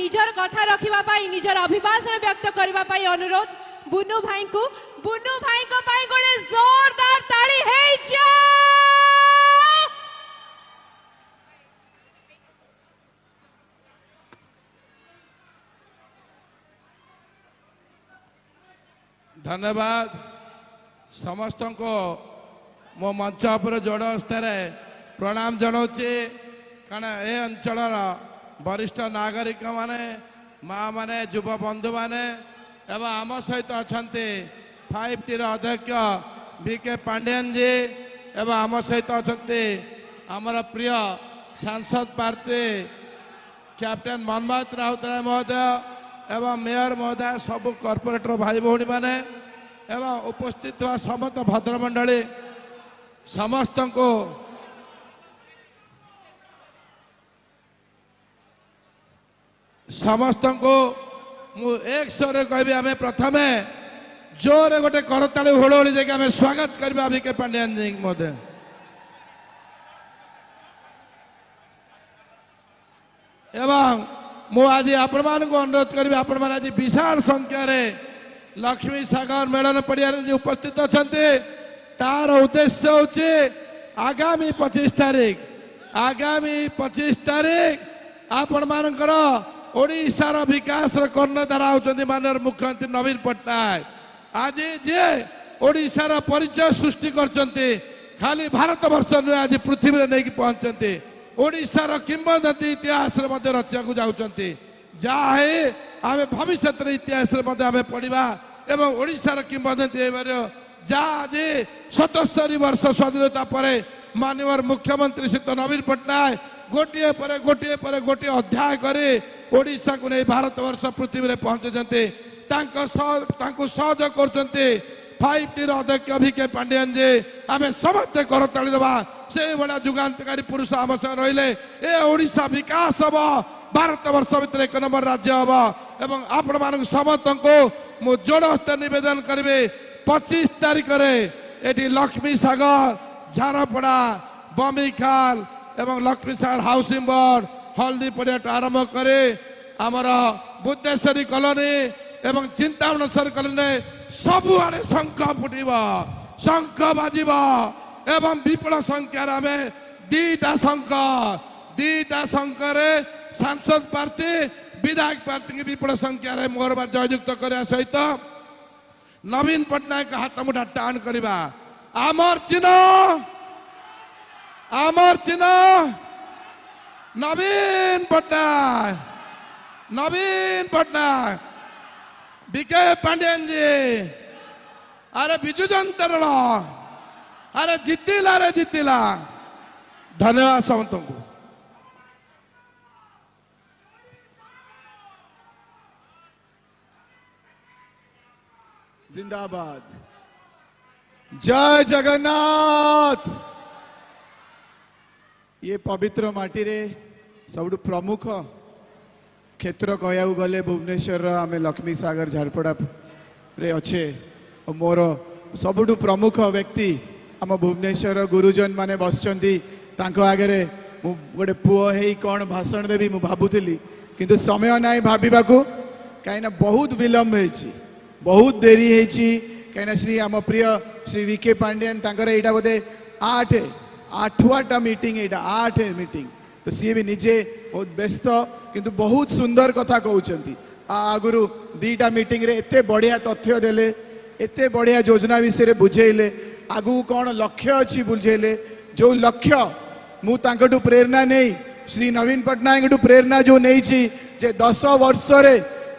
निजर कथा रखिबा पाई निजर अभिभाषण व्यक्त करबा पाई अनुरोध बुनु भाई को पाई गोटे जोरदार ताली हे जा। धन्यवाद समस्त को मो मंच पर जोड़ स्तर प्रणाम जनाऊे कारण ए अंचल वरिष्ठ नागरिक माने माँ माने युवा बंधु माने एवं आम सहित अच्छा 5T अध्यक्ष VK पांडियन जी एवं आम सहित अच्छा आमर प्रिय सांसद प्रार्थी कैप्टेन मनमोहन राउतराय महोदय एवं मेयर महोदय सबु कॉर्पोरेटर भाई भौणी माने एवं उपस्थित हुआ समस्त भद्रमंडली समस्त को मु एक स्वर कहबी आम प्रथम जोर गोटे करताली हुड़हुड़ी देखे आम स्वागत करवा VK पांडियन जी महोदय। एवं मु आज आपण मान को अनुरोध करी आपण मान आज विशाल संख्यार लक्ष्मी सागर मेलन पड़िया उपस्थित अच्छा तार उद्देश्य होचे आगामी 25 तारीख आपण मानकर ओडिशार विकास कर्णधार होचंदी माननीय मुख्यमंत्री नवीन पट्टनायक आज जे ओडिशार परिचय सृष्टि करचंती खाली भारत वर्ष नुहे आज पृथ्वी नहीं कि पहुंचती ओडिशार किंवदंती इतिहास रचा जाऊँगी जहाँ आम भविष्य इतिहास आम पढ़ा एवं ओडिशार किंवदंती जहाँ आज 77 वर्ष स्वाधीनता पर माननीय मुख्यमंत्री श्री नवीन पट्टनायक गोटे पर गोटे अध्याय करे ओडिशा को नहीं भारत वर्ष पृथ्वी में पहुंचते सहयोग कर 5T अध्यक्ष VK पांडियन जी आम समस्ते करताली देवा से भाया जुगांतकारी पुरुष आम सह रही ए ओडिशा विकास हम भारत वर्ष भर 1 नंबर राज्य हम एवं आपण मान समस्त को मु जोड़ हस्ते निवेदन करी 25 तारीख ये लक्ष्मी सागर झारपड़ा बमिखाल एवं लक्ष्मी सागर हाउसिंग बोर्ड हल्दी पड़िया आरंभ करे आमर बुद्धेश्वरी कॉलोनी एवं चिंतामणेश्वर कॉलोनी सबुआड़े शंख फुटब शंख बाजिब एवं विपुल संख्यार आम दीटा शंख सांसद प्रार्थी विधायक प्रार्थी की विपुल संख्यार मोर बार जययुक्त करने सहित नवीन पट्टनायक हाथ मुठा टाण करवा आमर चिन्ह नवीन पट्टनायक VK पांडियन जी अरे बिजु जनता दल अरे जीतिला धन्यवाद समस्त को। जिंदाबाद जय जगन्नाथ। ये पवित्र माटी रे सबुठ प्रमुख क्षेत्र कहया गले भुवनेश्वर आम लक्ष्मी सागर झारपड़ा रे अच्छे मोर सबुठ प्रमुख व्यक्ति आम भुवनेश्वर गुरुजन माने बसचंती तांको आगे गोटे पुओ हे कौन भाषण देवी मु भाबुली किंतु समय ना भाविबाकू कहीं बहुत विलम्ब होती बहुत देरी होती कहीं श्री आम प्रिय श्री VK पांडियन तांकर एटा बोधे 8वां मीटिंग एटा 8 मीटिंग तो सी भी निजे बहुत व्यस्त किंतु बहुत सुंदर कथा कहते आगुरु 2टा मीटिंग रे एते बढ़िया तथ्य देले एते बढ़िया योजना विषय बुझेले आगु कौन लक्ष्य अच्छी बुझेले जो लक्ष्य मु तांकटू प्रेरणा नहीं श्री नवीन पट्टनायक प्रेरणा जो नहीं जे 10 वर्ष रे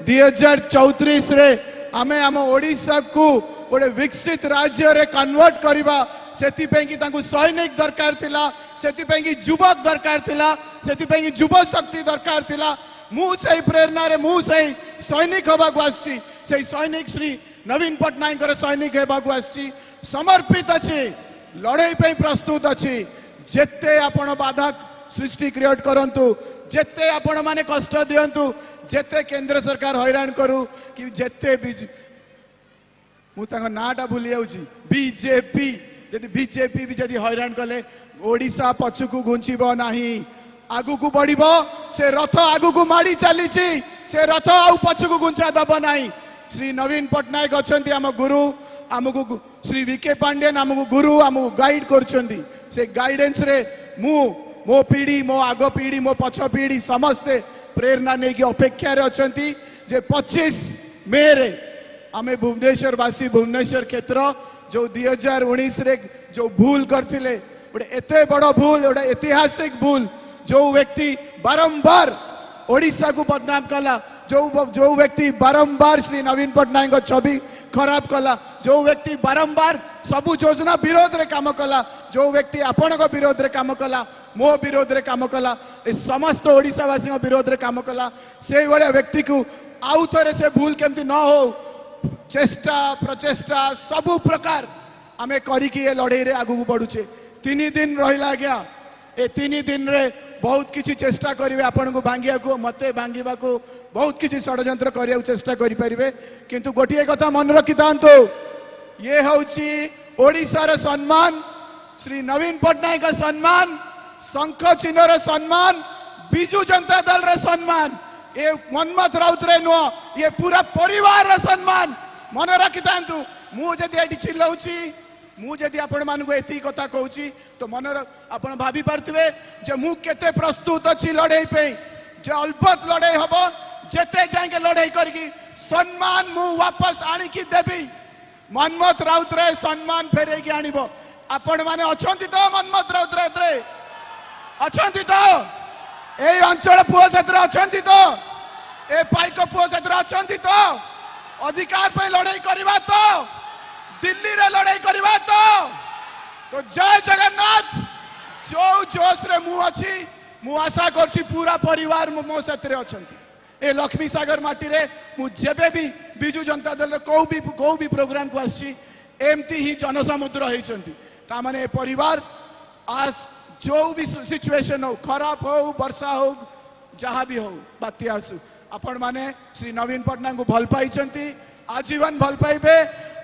2034 रे आमे आम ओडिशा को गोटे विकसित राज्य रे कन्वर्ट करवा सेतिपई कि तांकु सैनिक दरकार थिला सेतिपई कि युवक दरकार थिला सेतिपई कि युवा शक्ति दरकार थिला मु सही प्रेरणा रे मु सही सैनिक हवा को आछि सही सैनिक श्री नवीन पट्टनायक सैनिक हेबा को आछि समर्पित अछि लड़ाई पे प्रस्तुत अछि जेते आपण बाधा सृष्टि क्रिएट करंतु जेते आपण माने कष्ट दियंतु जेते केंद्र सरकार हैरान करू कि जेते मु तांको नाटा भूली जाउची बीजेपी यदि बीजेपी भी यदि हैरान कले ओडिशा पछकू घुंचीब नाही आगु को बढ़िबो से रथ आगु को माड़ी चलीची से रथ आउ पछकु गुंचा दब नाही। श्री नवीन पटनायक अछंती आम गुरु, आमको श्री विके पांडियन आमको गुरु, आमको गाइड करछंती। से गाइडेंस रे मो पीढ़ी, मो आग पीढ़ी, मो पछ पीढ़ी समस्ते प्रेरणा नहीं कि अपेक्षा रे अछंती जे 25 मे रे आमे भुवनेश्वर वासी, भुवनेश्वर क्षेत्र जो 2019 रे जो भूल करथिले, गोटे एते बड़ भूल, गोटे ऐतिहासिक भूल, जो व्यक्ति बारंबार ओडिशा को बदनाम कला, जो व्यक्ति बारंबार श्री नवीन पटनायक छवि खराब कला, जो व्यक्ति बारंबार सबु योजना विरोध रे काम कला, जो व्यक्ति आपण विरोध रे काम कला, मो विरोध रे काम कला, ए समस्त ओडिशावासी विरोध रे काम कला, से भाया व्यक्ति को आउ थे से भूल केमती न हो चेष्टा प्रचेष्टा सबु प्रकार आमे करिकी ए लड़ाई रे आगु बढ़ुचे। 3 दिन रहिला आज्ञा, ए 3 दिन रे बहुत किसी चेष्टा करेंगे आपण को भांगिया को, मते भांगिबा को बहुत किसी षड्यंत्र करने चेष्टा करि परिबे, किंतु गोटिए कथा मन रखि थांतो, ये होची ओडिशार सम्मान, श्री नवीन पटनायक का सम्मान, शंख चिन्ह रे सम्मान, बिजू जनता दल रे सम्मान, ये मनमथ राउत रे नुह, ये पूरा परिवार रे सम्मान मन रखि थांतु। मु जदि एठी चिल्लाउची, मु जदि आपण मानकु एती कथा कहूची तो मन आपण भाभी पारथिबे जे मु केते प्रस्तुत अछि लड़ाई पे, जे अल्पत लड़ाई हबो, जेते जाके लड़ाई करकी सम्मान मु वापस आनी की देबी, मनमथ राउत रे सम्मान फेरे की आनिबो। आपण माने अछंती तो मनमथ राउत रे अछंती तो, ए अंचल पुओ सेत्र अछंती तो, ए पाइक पुओ सेत्र अछंती तो, अधिकार पे लड़ाई करबा तो, दिल्ली रे लड़ाई करबा तो जय जगन्नाथ। जो जोश रे मु अछि, मु आशा करछि पूरा परिवार मो सेत्रे अछंती। ए लक्ष्मी सागर माटी रे मु जेबे भी बिजू जनता दल को भी प्रोग्राम को आछि, एमती ही जनसमुद्र होइछंती। ता माने परिवार आज जो भी सिचुएशन हो, खराब हो, वर्षा हो, जहाँ भी हो, बात्या आसु, आपण माने श्री नवीन पटनायक को भल पाइछंती, आजीवन भल पाइबे।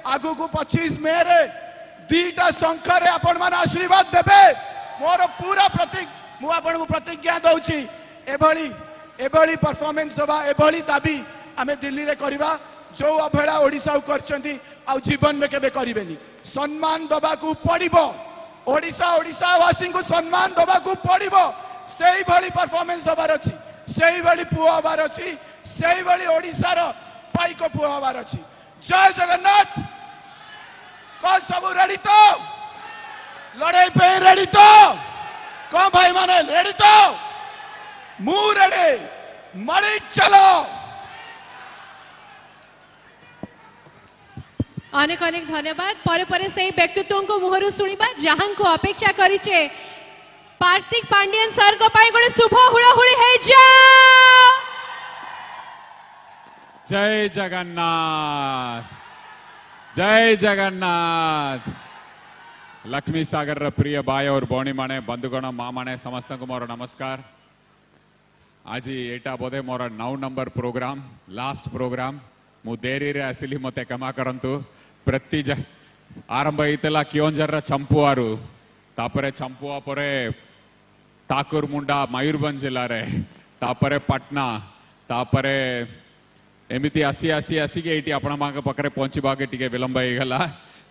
आगु को 25 मे रे 2टा शंख रे आपण माने आशीर्वाद देबे। मोर पूरा मु आपण को प्रतिज्ञा दउची, एभली परफॉर्मेंस दबा, एभली दाबी आमे दिल्ली रे करबा, जो अभेड़ा ओडिसा करछंती आ जीवन में केबे करिवेनी। सम्मान दबा को पड़िबो, ओडिशा वासी को सम्मान दबा को पड़िबो, सेही भली परफॉर्मेंस दबार अछि, सेही भली पुओ हबार अछि, सेही भली ओडिशा रो पाइक पुओ हबार अछि। जय जगन्नाथ। कौन सब रेडी तो, लड़ाई पे रेडी तो, कौन भाई माने रेडी तो, मु रेडी, मरी चलो। अनेक अनेक धन्यवाद। परे परे से व्यक्तित्व को मुहरु सुनिबा, जहां को अपेक्षा करिचे कार्तिक पांडियन सर को पाई गोटे शुभ हुड़ाहुड़ी है जाओ। जय जगन्नाथ, जय जगन्नाथ। लक्ष्मी सागर प्रिय भाई और भौणी माने, बंधुगण, माँ माने, समस्त को मोर नमस्कार। आज एटा बोधे मोर 9 नंबर प्रोग्राम, लास्ट प्रोग्राम। मु देरी रे आसिली, मते क्षमा करंतु। प्रति आरंभ होता किओंझर चंपुआरु, तापरे चंपुआ परे ताकुर मुंडा मयूरभंज जिले रे, तापरे पटना, तापरे एमती आसी आसी आसिक ये आपण मांग पाखे पहुँचवाके टिके विलंब होगला।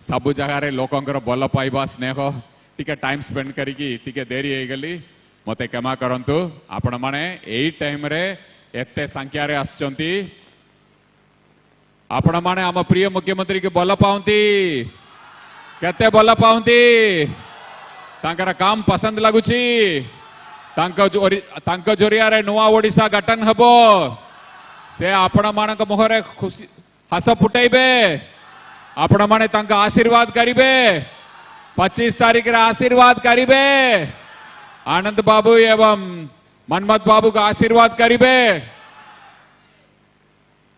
सबु जगार लोकंर भल पाइबा स्नेह टिके टाइम स्पेंड करिकी टिके देरी होगली, मते क्षमा करंतु। आपण माने एई टाइम रे एते संख्या रे आछंती, आपण माने आम प्रिय मुख्यमंत्री के भल पाउंती, केते भल पाउंती, तांकर काम पसंद लगुची, तांको जरिया रे नुआ ओडिशा गठन हबो, से आपण मानक मुहरे खुशी हस फुटाइबे, आपण माने तांका आशीर्वाद करिबे, 25 तारीख रे आशीर्वाद करिबे, आनंद बाबू एवं मनमथ बाबू का आशीर्वाद करिबे।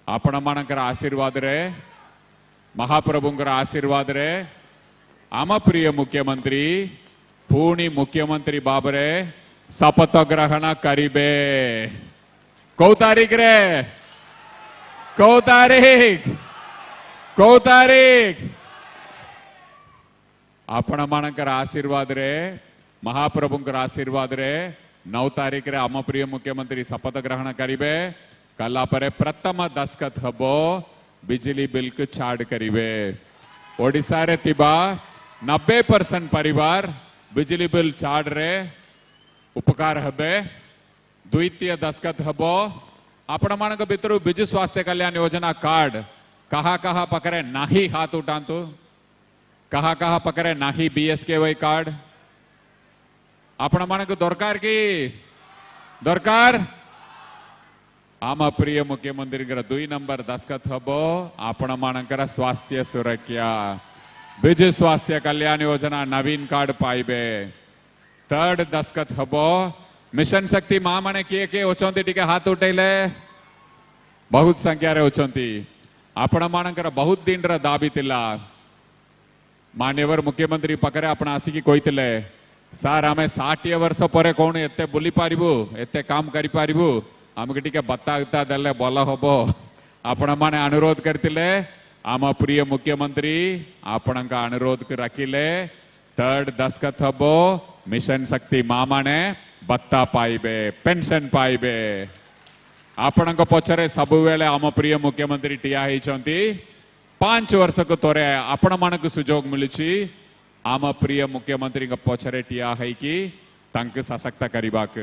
आपण मानकर आशीर्वाद रे, महाप्रभुंकर आशीर्वाद रे आम प्रिय मुख्यमंत्री पुणी मुख्यमंत्री बाबरे शपथ ग्रहण करिबे। कौ तारीख रे, कौ तारीख, कौ तारीख। आपण मानकर आशीर्वाद रे, महाप्रभुंकर आशीर्वाद रे 9 तारीख रे आम प्रिय मुख्यमंत्री शपथ ग्रहण करिबे। कला परे प्रथम दस्खत हबो बिजली बिल को छाड़ करिवे ओडिशा रे तिबा 90% परिवार बिजली बिल छाड़ रे उपकार हबे द्वितीय दस्खत हबो आपण मानक भितर बिजु स्वास्थ्य कल्याण योजना कार्ड कहा कहा पकड़े नाही हाथ उठातु कहा कहा पकड़े नाही BSKY कार्ड आपण मानक दरकार की दरकार आम प्रिय मुख्यमंत्री 2 नंबर दस्खत हबो आपण मानकर स्वास्थ्य सुरक्षा बिजु स्वास्थ्य कल्याण योजना नवीन कार्ड पाइबे थर्ड दस्खत हबो मिशन शक्ति मां माने किए होचंती टिके हाथ उठैले बहुत संख्या रे होचंती आपण मानकर बहुत दिन रा दाबी तिला मान्यवर मुख्यमंत्री पकरे आपण आसिकी कहितले सार आमे 60 वर्ष परे कोन एते बुली पारिबु एते काम करि पारिबु आमके टिके बताता देले बोल हबो आपण माने अनुरोध करतिले आम प्रिय मुख्यमंत्री आपण का अनुरोध के रखिले थर्ड दस्खत हबो मिशन शक्ति मां माने बत्ता पाइबे पेंशन पाइबे आपण पछरे सबु बेले आम प्रिय मुख्यमंत्री टिया होती 5 वर्ष को तोरे आपण मानक सुजोग मिलुची आम प्रिय मुख्यमंत्री पछरे टिया कि तांके सशक्त करिबाक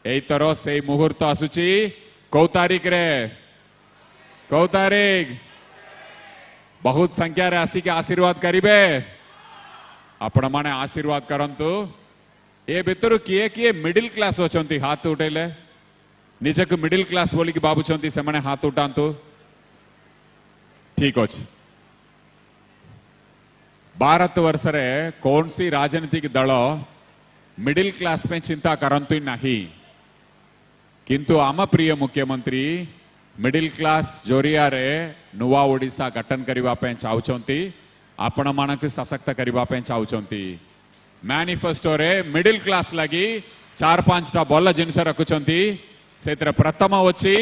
एई तरह से मुहूर्त आसुची कौ तारीख रे कौ तारीख बहुत संख्या रे आसी के आशीर्वाद करिबे आपण माने आशीर्वाद करंतु ए भितर किए किए मिडिल क्लास होचंती हाथ उठैले निजक मिडिल क्लास बोली कि बाबुचंती से माने हाथ उठांतु ठीक अछि भारत वर्ष रे कौन सी राजनीतिक दल मिडिल क्लास पे चिंता करंतु नहीं किंतु आम प्रिय मुख्यमंत्री मिडिल क्लास जोरिया रे नुवा ओडिशा गठन करिवा पे चाहुचंती आपण मानक सशक्त करिवा पे चाहुचंती मैनिफेस्टो रे मिडिल क्लास लगी 4-5 टा बल जिनस रखुचंती सेतर प्रथम होची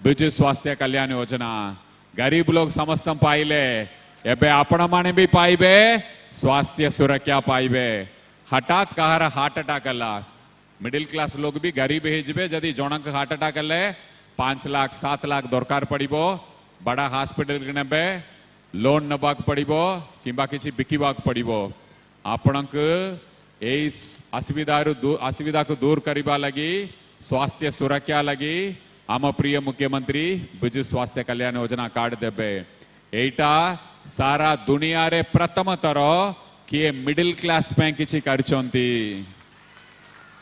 बिजु स्वास्थ्य कल्याण योजना गरीब लोग समस्त पाइले एबे आपण माने भी पाइबे स्वास्थ्य सुरक्षा पाइबे हठात कहार हार्ट अटैक कला मिडिल क्लास लोग भी गरीब हेजबे जदि जनक हार्ट अटैक कले 5 लाख 7 लाख दरकार पड़िबो बड़ा हॉस्पिटल नेबे लोन नबाक पड़िबो किंबा किछि बिकिबाक पड़िबो आपणक एई असुविधा को दूर करिबा लगी स्वास्थ्य सुरक्षा लगी आम प्रिय मुख्यमंत्री बिजु स्वास्थ्य कल्याण योजना कार्ड देबे एटा सारा दुनिया रे प्रथम थर किए मिडिल क्लास पे किछि करचंती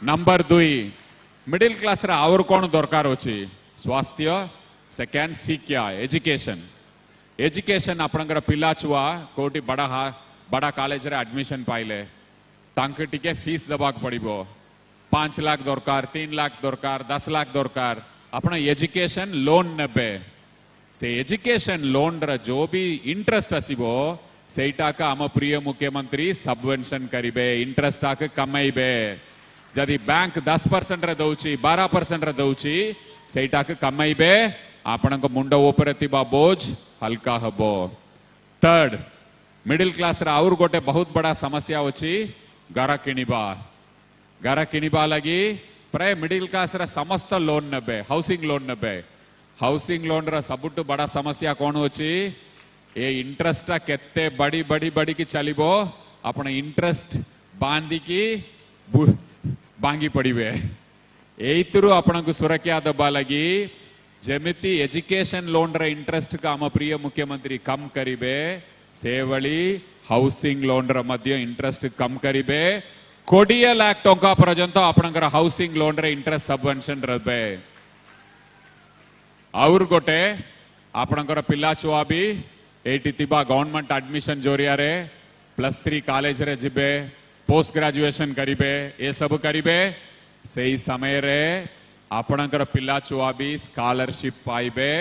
नंबर 2 मिडिल क्लास रे और कोन दरकार होची स्वास्थ्य सेकेंड शिक्षा एजुकेशन एजुकेशन आपनकर पिला छुआ कोटी बड़ा कॉलेज रे एडमिशन पाइले तांके टिके फीस दबाक पड़िबो 5 लाख दरकार 3 लाख दरकार 10 लाख दरकार आपण एजुकेशन लोन नेबे से एजुकेशन लोन रा जो भी इंटरेस्ट आसीबो सेटा का आम प्रिय मुख्यमंत्री सबवेंशन करिबे इंटरेस्ट आके कमाइबे जदि बैंक 10% रे दउची 12% रे दउची सेटा के कमाइबे आपनक मुंड ऊपर तिबा बोझ हल्का हबो थर्ड मिडिल क्लास रा और गोटे बहुत बड़ा समस्या होची घर किनिबा लगी प्राय मिडिल क्लास रा समस्त लोन नेबे हाउसिंग लोन रा सबुट बड़ा समस्या कौन होची ए इंटरेस्ट केते बड़ी की चलिबो आपण इंटरेस्ट बांधी की बांगी पड़िबे एइतरु आपनको सुरक्षा दबा लगी जेमिति एजुकेशन लोन रे इंटरेस्ट का आम प्रिय मुख्यमंत्री कम करिबे सेवली हाउसिंग लोन रे मध्य इंटरेस्ट कम करिबे 20 लाख टंका पर्यंत आपनकर हाउसिंग लोन रे इंटरेस्ट सबवेंशन रहबे और गोटे आपनकर पिला छुआ भी एटी तिबा गवर्नमेंट एडमिशन जोरिया रे +3 कॉलेज रे जिबे पोस्ट ग्रेजुएशन करिबे ए सब करिबे सेही समय रे आपनकर पिला छुआ भी स्कॉलरशिप पाइबे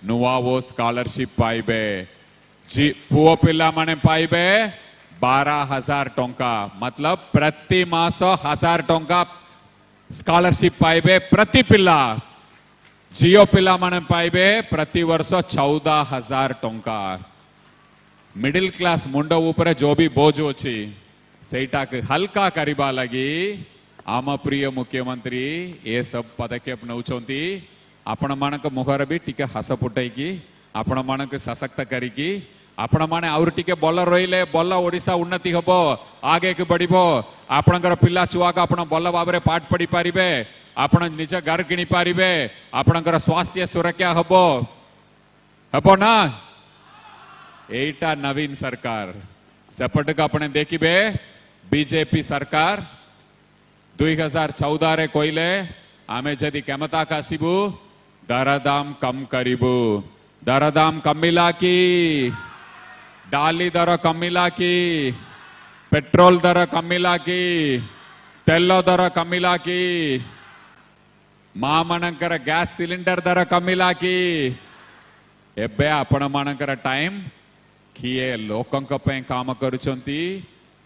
नुवा वो स्कॉलरशिप पाइबे जी पुओ पिला माने पाइबे 12,000 टंका मतलब प्रति मास 1000 टंका स्कॉलरशिप पाइबे प्रति पिला जियो पिला माने पाइबे प्रति वर्ष 14,000 टंका मिडिल क्लास मुंड ऊपर जो भी बोझ अच्छी सेटा हल्का करिबा लगी आम प्रिय मुख्यमंत्री ये सब पदक्षेप नौचंती आपण मानक मुहर भी टिके हस फुटाई आपण मानक सशक्त करिकी आपण माने आउर टिके बल रहिले बल ओडिशा उन्नति हबो आगे के बढ़िबो आपणकर पिला छुआ का आपण बल भाबरे पाठ पढ़ी पारिबे आपण निज घर किनी पारिबे आपणकर स्वास्थ्य सुरक्षा हबो हबो ना एटा नवीन सरकार सेपटक अपने देखिबे बीजेपी सरकार 2014 रे कोइले आमे जदि क्षमता का आसिबु दरदाम कम करिबु दरदाम कमिला की डाली दर कमिला की पेट्रोल दर कमिला की तेल दर कमिला की मां मनकर गैस सिलिंडर दर कमिला की एबे आपण मानकर टाइम किए लोकंक पे काम करुचंती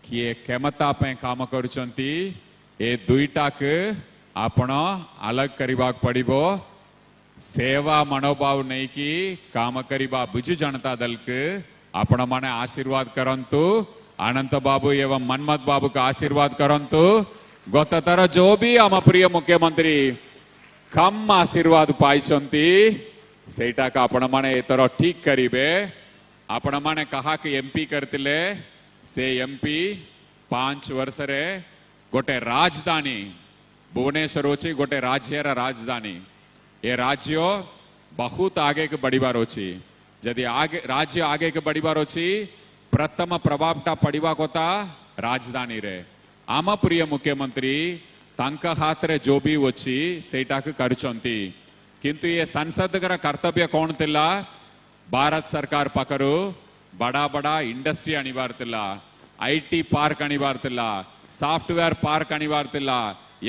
किए क्षमता पे काम करुचंती ए दुईटा के आपण अलग करबा पड़िबो सेवा मनोभाव नहीं की काम करिबा बिजु जनता दल के आपण माने आशीर्वाद करंतु अनंत बाबू एवं मनमत बाबू का आशीर्वाद करंतु गत तर जो भी आम प्रिय मुख्यमंत्री कम आशीर्वाद पाइछंती सेटा का आपण माने एतर ठीक करिबे आपण माने कहा कि एमपी करतिले से एमपी 5 वर्ष रे गोटे राजधानी भुवनेश्वर होची गोटे राज्यर राजधानी ये राज्य बहुत आगे के बढ़िबार होची जदि आगे राज्य आगे के बढ़िबार होची प्रथम प्रभावटा पड़िबा कोता राजधानी रे आम प्रिय मुख्यमंत्री तांक हाथ रे जो भी होची सेटा के करुचंती किंतु ये संसद कर कर्तव्य कौन तिला भारत सरकार पकरू बड़ा बड़ा इंडस्ट्री अनिवार तिला आईटी पार्क अनिवार तिला सॉफ्टवेयर पार्क अनिवार तिला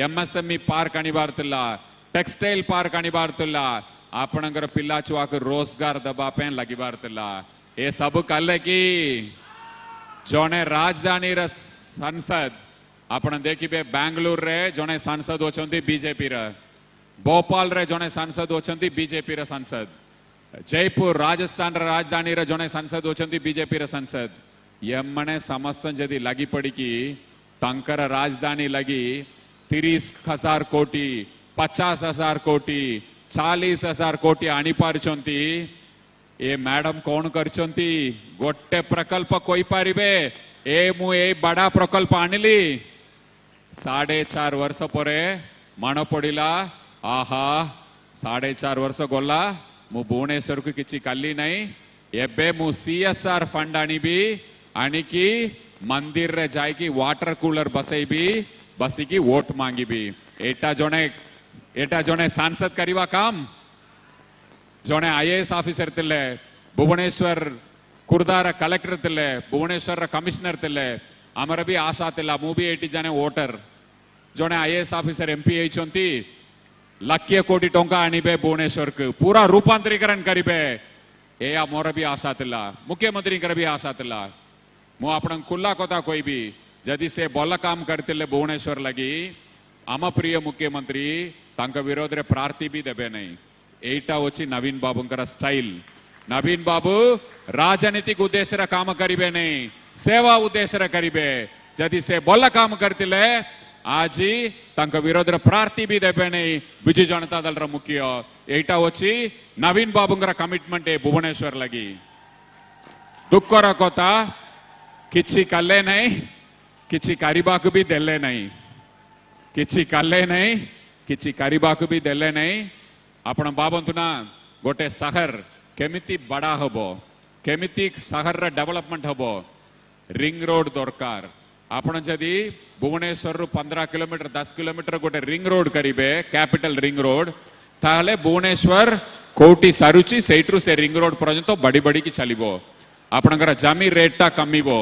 एमएसएमई पार्क अनिवार तिला टेक्सटाइल पार्क अनिवार तिला आपणकर पिला छुआ को रोजगार दबा पे लगिबार तिला ये सब कले की जोने राजधानी रे संसद आपण देखिबे बेंगलुरु रे जोने सांसद होचंती बीजेपी रे भोपाल रे जोने सांसद होचंती बीजेपी रे सांसद जयपुर राजस्थान रे राजधानी रे जोने सांसद होचंती बीजेपी रे सांसद यमने समस्त जदि लगी पड़ी की तांकर राजधानी लगी 30,000 कोटी 50,000 कोटी 40,000 कोटी आनी पारचंती ए मैडम कौन करचंती गोटे प्रकल्प कोई पारिबे ए मु ए बड़ा प्रकल्प आनिली 4.5 वर्ष परे मन पड़िला आहा 4.5 वर्ष गला मु भुवनेश्वर को किछि कल्ली नहीं एबे मु सीएसआर फंड आनिबी आनिकी मंदिर रे जाइकी वाटर कूलर बसैबी बसिकी वोट मांगीबी एटा जोने सांसद करिवा काम जोने आईएएस ऑफिसर तिले भुवनेश्वर कुर्दार कलेक्टर तिले भुवनेश्वर कमिश्नर तिले आमर भी आशा तिला मु भी एटी जाने वोटर जोने आईएएस ऑफिसर एमपी होइचंती लक्ष्य कोटी टंका आनिबे भुवनेश्वर को पूरा रूपांतरीकरण करिबे ए मोर भी आशा तिला मुख्यमंत्री कर भी आशा तिला मु आपण खुला कथा कोइबी जदि से बल काम करतिले भुवनेश्वर लगी आम प्रिय मुख्यमंत्री तांक विरोध रे प्रार्थी भी देबे नहीं एटा होची नवीन बाबूंकर स्टाइल नवीन बाबू राजनीतिक उद्देश्य रे काम करिबे नहीं सेवा उद्देश्य रे करिबे जदि से बल काम करतिले आज तांक विरोध रे प्रार्थी भी देबे नहीं बिजु जनता दल रे मुख्य एटा होची नवीन बाबूंकर कमिटमेंट ए भुवनेश्वर लगी दुखर कथा किछि कले नहीं किछि करिबा को भी देले नहीं किछि कले नहीं किछि करिबा को भी देले नहीं आपण बाबंतु ना गोटे शहर केमिति बड़ा हबो केमिति शहर रे डेवलपमेंट हबो रिंग रोड दरकार आपण जदि भुवनेश्वर रु 15 किलोमीटर 10 किलोमीटर गोटे रिंग रोड करिबे कैपिटल रिंग रोड ताहले भुवनेश्वर कोटी सारुची सेइट्रु से रिंग रोड पर्यंत बड़ी बड़ी की चलिबो आपणकर जमी रेटटा कमिबो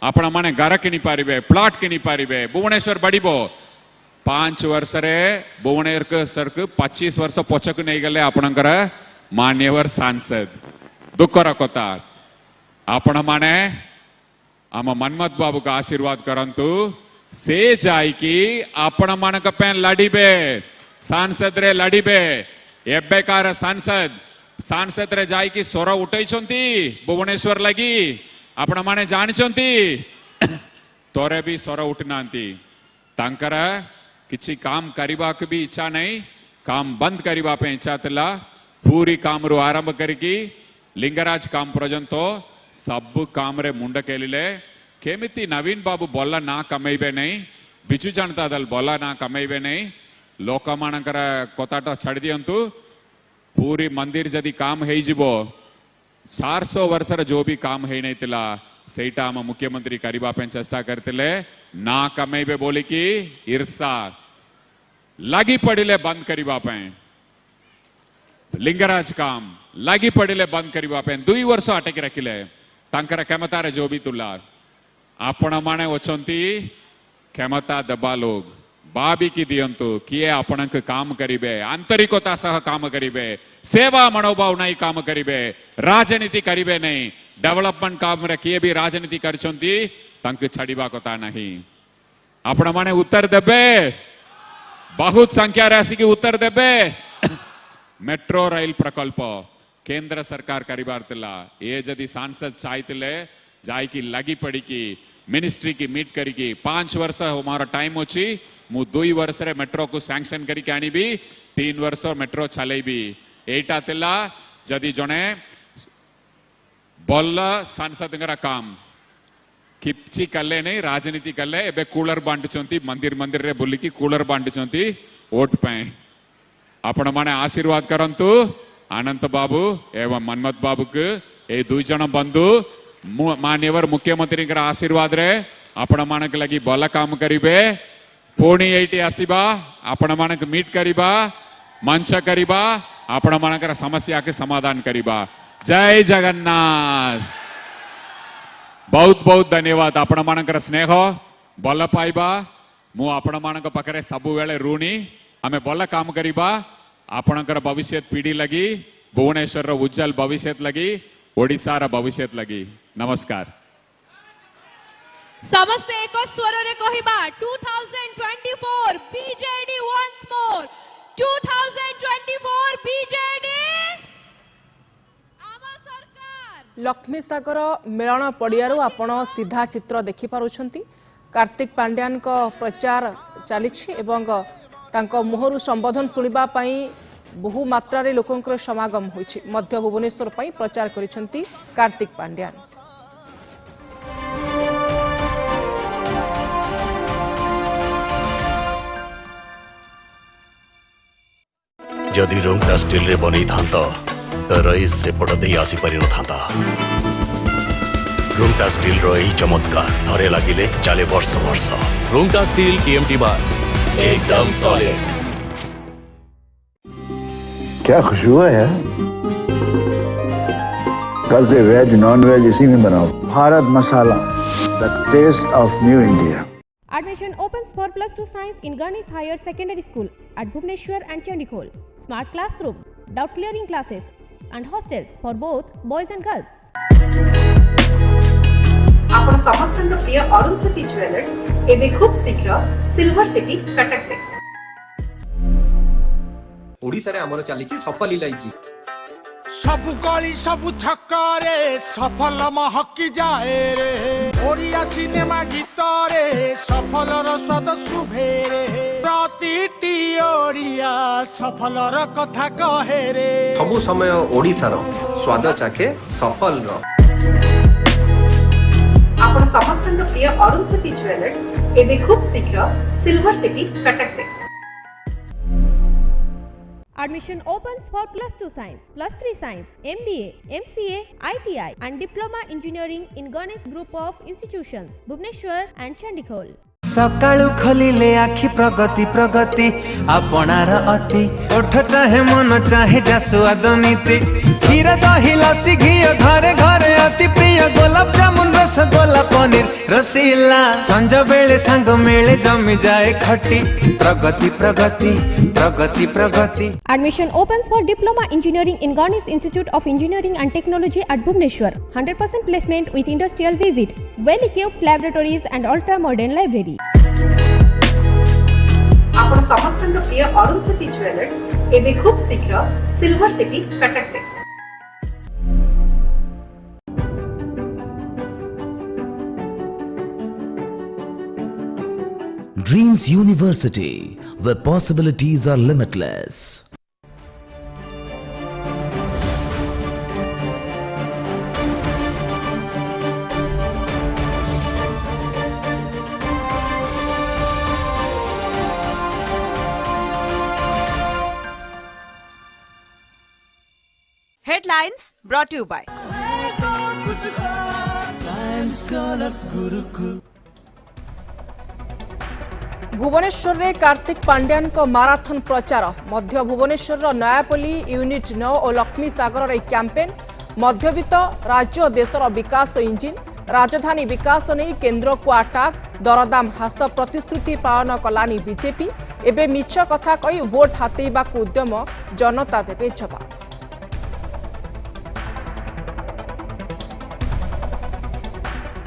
आपण माने घर किनी पारिबे प्लॉट किनी पारिबे भुवनेश्वर बढ़िबो 5 वर्ष रे भुवनेश्वर को 25 वर्ष पछक नहीं गले आपणकर मान्यवर सांसद दुखर कथा आपण माने आम मनमत बाबू का आशीर्वाद करंतु से जाइकी आपण मानक पे लड़ीबे सांसद रे लड़ीबे एबेकार सांसद रे जाइकी स्वर उठैछंती भुवनेश्वर लगी आपण माने जानछंती तोरे भी स्वर उठनांती तांकर किछि काम करिबा के भी इच्छा नहीं काम बंद करबा पे इच्छा थिला पूरी काम रु आरंभ करकी लिंगराज काम पर्यंत सब काम रे मुंड केलिले केमिति नवीन बाबू बोला ना कमेबे नहीं बिजु जनता दल बोला ना कमेबे नहीं लोक मानकर कथाटा छाड़ी दियंतु पूरी मंदिर जदि काम हेई जिवो 400 वर्षर जो भी काम है नहीं तिला सेटा हम मुख्यमंत्री करिबा पे चेष्टा करतिले ना कमेबे बोली कि ईर्षा लगी पड़िले बंद करिबा पे लिंगराज काम लगी पड़िले बंद करिबा पे 2 वर्ष अटकी रखिले तांकर क्षमतार जो भी तुला आपण माने ओचंती क्षमता दबा लोग बाबी की दियंतु किए आपणक काम करिबे आंतरिकता सह काम करिबे सेवा मनोभाव नहीं काम करिबे राजनीति करिबे नहीं डेवलपमेंट काम रे किए भी राजनीति करछंती तांक छाड़ीबा कथा नहीं आपण माने उत्तर देबे बहुत संख्या राशि की उत्तर देबे मेट्रो रेल प्रकल्प केंद्र सरकार करिबार तिला ये जदि सांसद चाहतिले जाय की लगी पड़ी की मिनिस्ट्री की मीट करिकी 5 वर्ष हमारा टाइम अछि मु 2 वर्ष रे मेट्रो को सैंक्शन करिके आनिबी 3 वर्ष मेट्रो चलेबी एटा तिला जदि जने बोल सांसद काम किपची कले नहीं राजनीति कले एबे कूलर बांटुचंती मंदिर मंदिर रे बुलिकी कूलर बांटुचंती वोट पाए आपण माने आशीर्वाद करंतु अनंत बाबू एवं मनमत बाबू के ए 2 जन बंधु मान्यवर मुख्यमंत्री आशीर्वाद रे आपण मानक लगी भल काम करिबे पुणी एटी आसीबा आपण मानक मीट करिबा मंच करिबा आपण मानकर समस्या के समाधान करिबा जय जगन्नाथ बहुत बहुत धन्यवाद आपण मानकर स्नेह भल पाइबा मु आपण मानक पाखरे सबु बेले ऋणी आमे भल काम करिबा आपणकर भविष्य पीढ़ी लगी भुवनेश्वर उज्जवल भविष्य लगी ओडिशा रा भविष्य लगी नमस्कार समस्त एक स्वर रे कहिबा 2024 बीजेडी वंस मोर 2024 बीजेडी आम सरकार लक्ष्मी सागर मेलन पड़ियारू आपण सीधा चित्र देखि पारुछंती कार्तिक पांड्यान को प्रचार चली एवं तांको मुहरु संबोधन सुनिबा पई बहु मात्रा रे लोकंकर समागम होइछि मध्य भुवनेश्वर पई प्रचार करिसंती कार्तिक पांड्यान जदि रूमटा स्टील रे बनै थांता त रईस से पट दे आसी परिन थांता रूमटा स्टील रो एही चमत्कार थरे लागिले चाले वर्ष वर्ष रूमटा स्टील केएमटी बार एकदम सॉलिड क्या खुशबू है यार कल से वेज नॉन वेज इसी में बनाओ Bharat Masala the taste of new India Admission opens for plus 2 science in Ganesh Higher Secondary School at Bhubaneswar and Chandikhol. Smart classroom, doubt clearing classes and hostels for both boys and girls. आपण समस्तन प्रिय Arundhati jewellers एबे खूब शीघ्र silver city Cuttack रे ओडिसा रे हमर चलीची सफल इलायची सब गली सब छक्कारे सफल महकी जाए रे ओडिया सिनेमा गीत रे सफल स्वाद शुभे रे प्रतिटी ओडिया सफल कथा कहे रे सब समय ओडिसा रो स्वाद चाखे सफल रो आपण समस्तन प्रिय अरुंधति ज्वेलर्स एबे खूब शीघ्र सिल्वर सिटी कटक रे Admission opens for plus 2 science, plus 3 science, MBA, MCA, ITI and Diploma Engineering in Ganesh Group of Institutions, Bhubaneswar and Chandikhol. सकाळु खोलिले आखि प्रगति प्रगति आपणार अति ओठ चाहे मन चाहे जासुआद नीति खीर दही लसी घी घरे घरे अति प्रिय गोलाप जामुन रसगोला पनीर रसीला संज बेले सांग मेले जमी जाए खटी प्रगति प्रगति प्रगति प्रगति Admission opens for Diploma Engineering in Ganesh Institute of Engineering and Technology at Bhubaneswar. 100% placement with industrial visit, well-equipped laboratories and ultra-modern library. आपण समस्तन प्रिय अरुंधति ज्वेलर्स एबे खूब शीघ्र सिल्वर सिटी कटक रे Dreams University, where possibilities are limitless. Headlines brought to you by Bhubaneswar रे कार्तिक पांड्यान को marathon प्रचार मध्य Bhubaneswar Nayapalli unit 9 और लक्ष्मी सागर रे कैंपेन मध्यवित्त राज्य और देशर विकास इंजिन राजधानी विकास नहीं केंद्र को अटाक दरदाम ह्रास प्रतिश्रुति पालन कलानी बीजेपी एबे मिछ कथा कही वोट हातेइबा उद्यम जनता देबे जवाब।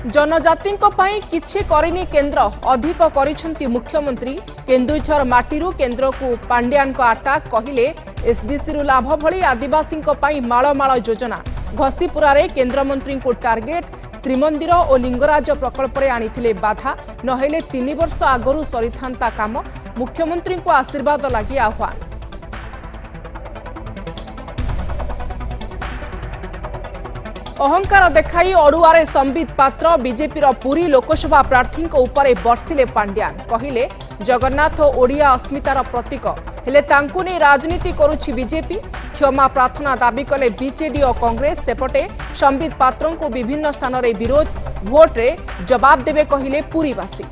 जनजाति किछि करिनी केंद्र अधिक करिसेंती मुख्यमंत्री केन्दुझर माटीरू केंद्र को पांड्यान को अटाक कहिले एसडीसी रु लाभ भली आदिवासी माळमाळ योजना घसीपुरा रे केंद्र मंत्री को टार्गेट श्रीमंदिर और लिंगराज प्रकल्प रे आनिथिले बाधा नहेले 3 वर्ष आगरू सरिथांता काम मुख्यमंत्री को आशीर्वाद लागि आह्वान। अहंकार देखाई अड़ुआरे संबित पात्र बीजेपी पुरी लोकसभा प्रार्थी उपरे बर्षिले पांड्यान कहिले जगन्नाथ ओडिया अस्मितार प्रतीक हेले तांकु नै राजनीति करुछि बीजेपी क्षमा प्रार्थना दाबी कले बीजेडी और कांग्रेस सेपटे संबित पात्रों को विभिन्न स्थान रे विरोध भोट रे जवाब देबे कहिले पुरीवासी।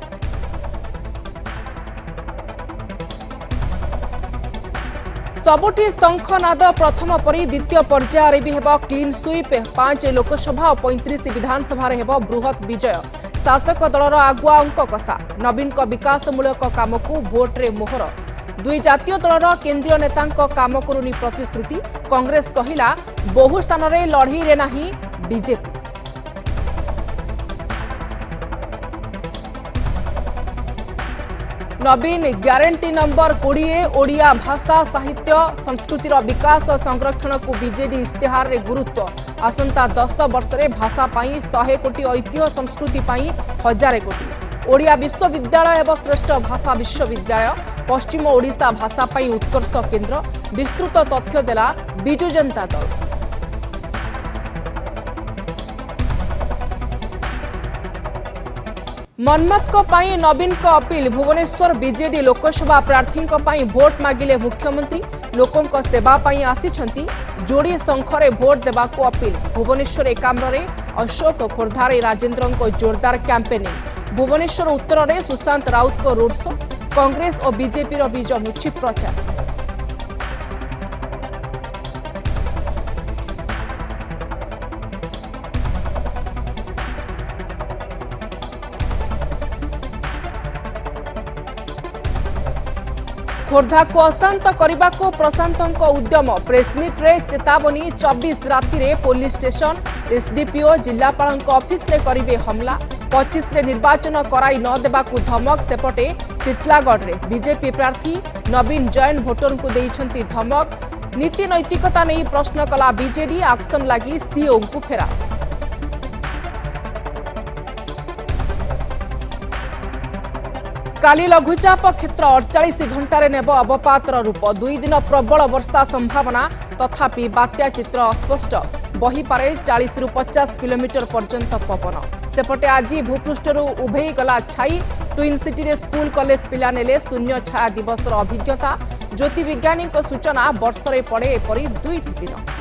सबुठी शंखनाद प्रथम परी द्वितीय पर्यायर भी हेब क्लीन स्वीप 5 लोकसभा और 35 विधानसभा हेब बृहत विजय शासक दलर आगुआ अंक कषा नवीन विकासमूलक काम को भोट रे मोहर दुई जातीय दलर केंद्रीय नेता काम करुनी प्रतिश्रुति कांग्रेस कहिला बहु स्थान रे लड़ई रे नाही बीजेपी। नवीन ग्यारंटी नंबर 20 ओडिया भाषा साहित्य संस्कृतिर विकास और संरक्षण को बीजेडी इस्तेहार रे गुरुत्व आसंता 10 वर्ष रे भाषा पाई 100 कोटी ऐतिह्य संस्कृति पाई 1000 कोटी ओडिया विश्वविद्यालय एवं श्रेष्ठ भाषा विश्वविद्यालय पश्चिम ओडिशा भाषा पाई उत्कर्ष केंद्र विस्तृत तथ्य देला बिजु जनता दल। मनमत नवीन को अपील भुवनेश्वर बीजेडी लोकसभा प्रार्थी भोट मागिले मुख्यमंत्री लोकों सेवा आसी जोड़ी शंखरे भोट देवाको अपील भुवनेश्वर एकाम्रे अशोक खोर्धारे राजेन्द्र को जोरदार कैंपेनिंग भुवनेश्वर उत्तर में सुशांत राउत को रोड शो कांग्रेस और बीजेपी बीज मुछि प्रचार। खोर्धा को अशांत करने को प्रशांत उद्यम प्रेसमिट रे चेतावनी 24 राति रे पुलिस स्टेशन एसडीपीओ जिलापाल ऑफिस रे करिवे हमला 25 रे निर्वाचन कराई न देबाकू धमक सेपटे टिटलागढ़ रे बीजेपी प्रार्थी नवीन जैन भोटर को देइछंती धमक नीति नैतिकता नहीं प्रश्न कला बीजेडी एक्शन लगी सीओ को फेरा। काली लघुचाप क्षेत्र 48 घंटे नेब अवपातर रूप 2 दिन प्रबल वर्षा संभावना तथापि बात्या चित्र अस्पष्ट बही पारे 40 रु 50 किलोमीटर पर्यंत पवन सेपटे आज भूपृष्ठरू उभेई गला छाई ट्विन सिटी रे स्कूल कॉलेज पिला नेले शून्य छाया दिवस अभिज्ञता ज्योति विज्ञानी सूचना वर्षरे पड़े एपरी 2 दिन।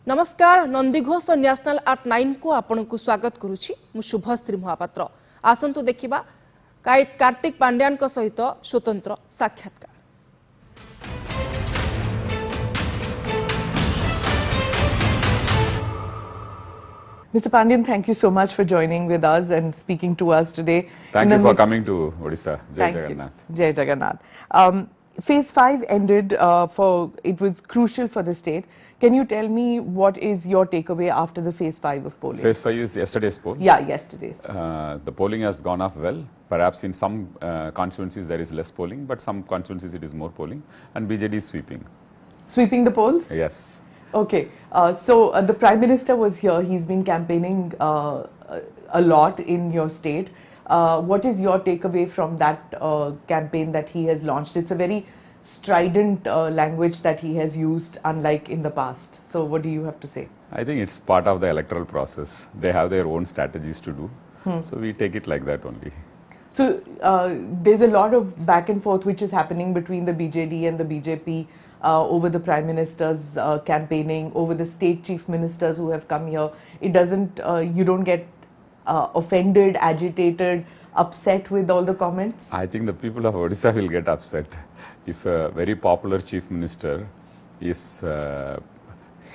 नमस्कार नंदीघोष नेशनल आर्ट 9 को आपण को स्वागत करुछि मु शुभश्री महापात्र आसंतु देखिबा कार्तिक पांड्यान को सहित स्वतंत्र साक्षात्कार। Mr. Pandian, thank you so much for joining with us and speaking to us today. Thank you for coming to Odisha. Jai Jagannath. Jai Jagannath. Phase 5 ended it was crucial for the state. Can you tell me what is your takeaway after the phase 5 of polling? Phase 5 is yesterday's poll. Yeah, yesterday's. The polling has gone off well. Perhaps in some constituencies there is less polling, but some constituencies it is more polling, and BJD is sweeping. Sweeping the polls? Yes. Okay. So the Prime Minister was here. He's been campaigning a lot in your state. What is your takeaway from that campaign that he has launched? It's a very strident language that he has used, unlike in the past. So what do you have to say? I think it's part of the electoral process. They have their own strategies to do. So we take it like that only. So there's a lot of back and forth which is happening between the BJD and the BJP over the Prime Minister's campaigning, over the state chief ministers who have come here. It doesn't, you don't get offended, agitated, upset with all the comments? I think the people of Odisha will get upset if a very popular chief minister is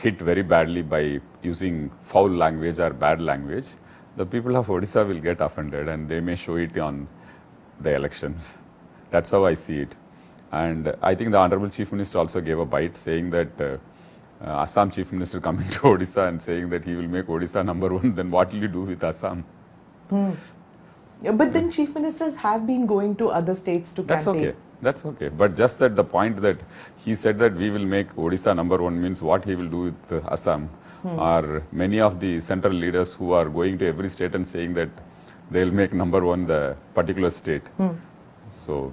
hit very badly by using foul language or bad language. The people of Odisha will get offended and they may show it on the elections. That's how I see it. And I think the Honorable Chief Minister also gave a bite saying that Assam Chief Minister coming to Odisha and saying that he will make Odisha #1, then what will you do with Assam? Yeah, but then chief ministers have been going to other states to That's campaign. okay. That's okay. But just that the point that he said that we will make Odisha #1 means what he will do with Assam. Or many of the central leaders who are going to every state and saying that they will make #1 the particular state. So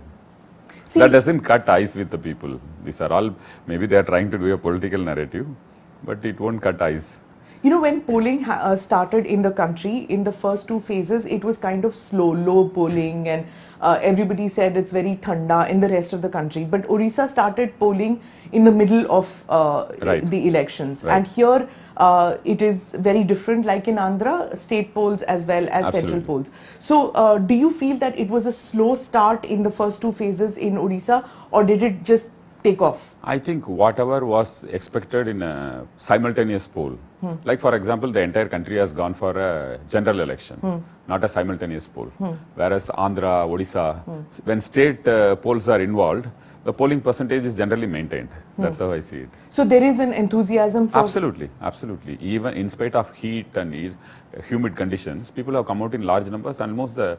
that doesn't cut ties with the people. These are all, maybe they are trying to do a political narrative, but it won't cut ties. You know, when polling started in the country, in the first 2 phases, it was kind of slow, low polling, and everybody said it's very thanda in the rest of the country. But Odisha started polling in the middle of the elections. Right. And here it is very different, like in Andhra, state polls as well as central polls. So do you feel that it was a slow start in the first 2 phases in Odisha, or did it just take off? I think whatever was expected in a simultaneous poll, like for example, the entire country has gone for a general election, not a simultaneous poll. Whereas Andhra, Odisha, when state polls are involved, the polling percentage is generally maintained. That's how I see it. So there is an enthusiasm for... Absolutely, absolutely. Even in spite of heat and humid conditions, people have come out in large numbers and almost the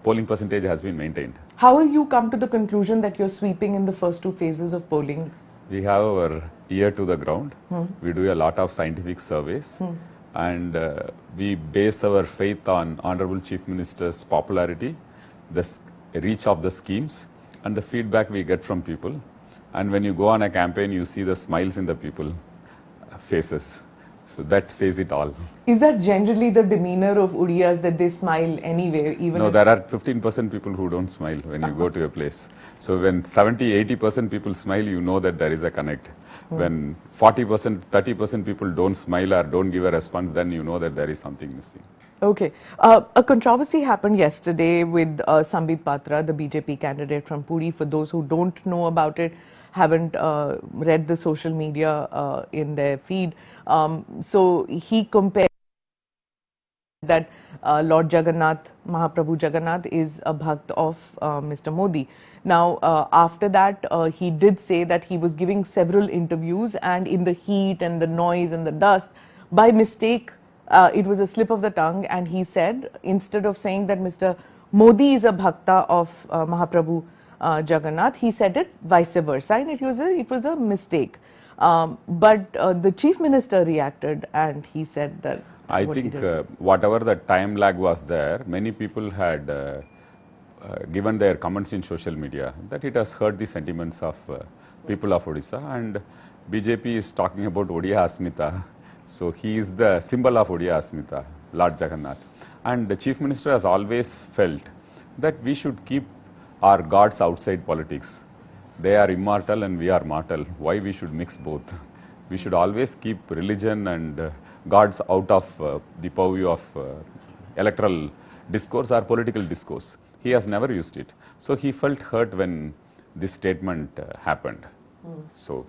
polling percentage has been maintained. How have you come to the conclusion that you're sweeping in the first 2 phases of polling? We have our ear to the ground. We do a lot of scientific surveys and we base our faith on Honorable Chief Minister's popularity, the reach of the schemes and the feedback we get from people. And when you go on a campaign, you see the smiles in the people faces. So that says it all. Is that generally the demeanor of Odiyas, that they smile anyway? Even no, there are 15% people who don't smile when you go to a place. So when 70-80% people smile, you know that there is a connect. When 40%, 30% people don't smile or don't give a response, then you know that there is something missing. Okay. A controversy happened yesterday with Sambit Patra, the BJP candidate from Puri. For those who don't know about it, haven't read the social media in their feed. So he compared that Lord Jagannath, Mahaprabhu Jagannath is a bhakt of Mr. Modi. Now, after that, he did say that he was giving several interviews and in the heat and the noise and the dust, by mistake, it was a slip of the tongue, and he said, instead of saying that Mr. Modi is a bhakta of Mahaprabhu Jagannath, he said it vice versa, and it was a mistake. But the chief minister reacted and he said that... I think whatever the time lag was there, many people had given their comments in social media that it has hurt the sentiments of people of Odisha, and BJP is talking about Odia Asmita. So he is the symbol of Odia Asmita, Lord Jagannath. And the Chief Minister has always felt that we should keep our gods outside politics. They are immortal and we are mortal. Why we should mix both? We should always keep religion and gods out of the purview of electoral discourse or political discourse. He has never used it. So he felt hurt when this statement happened. So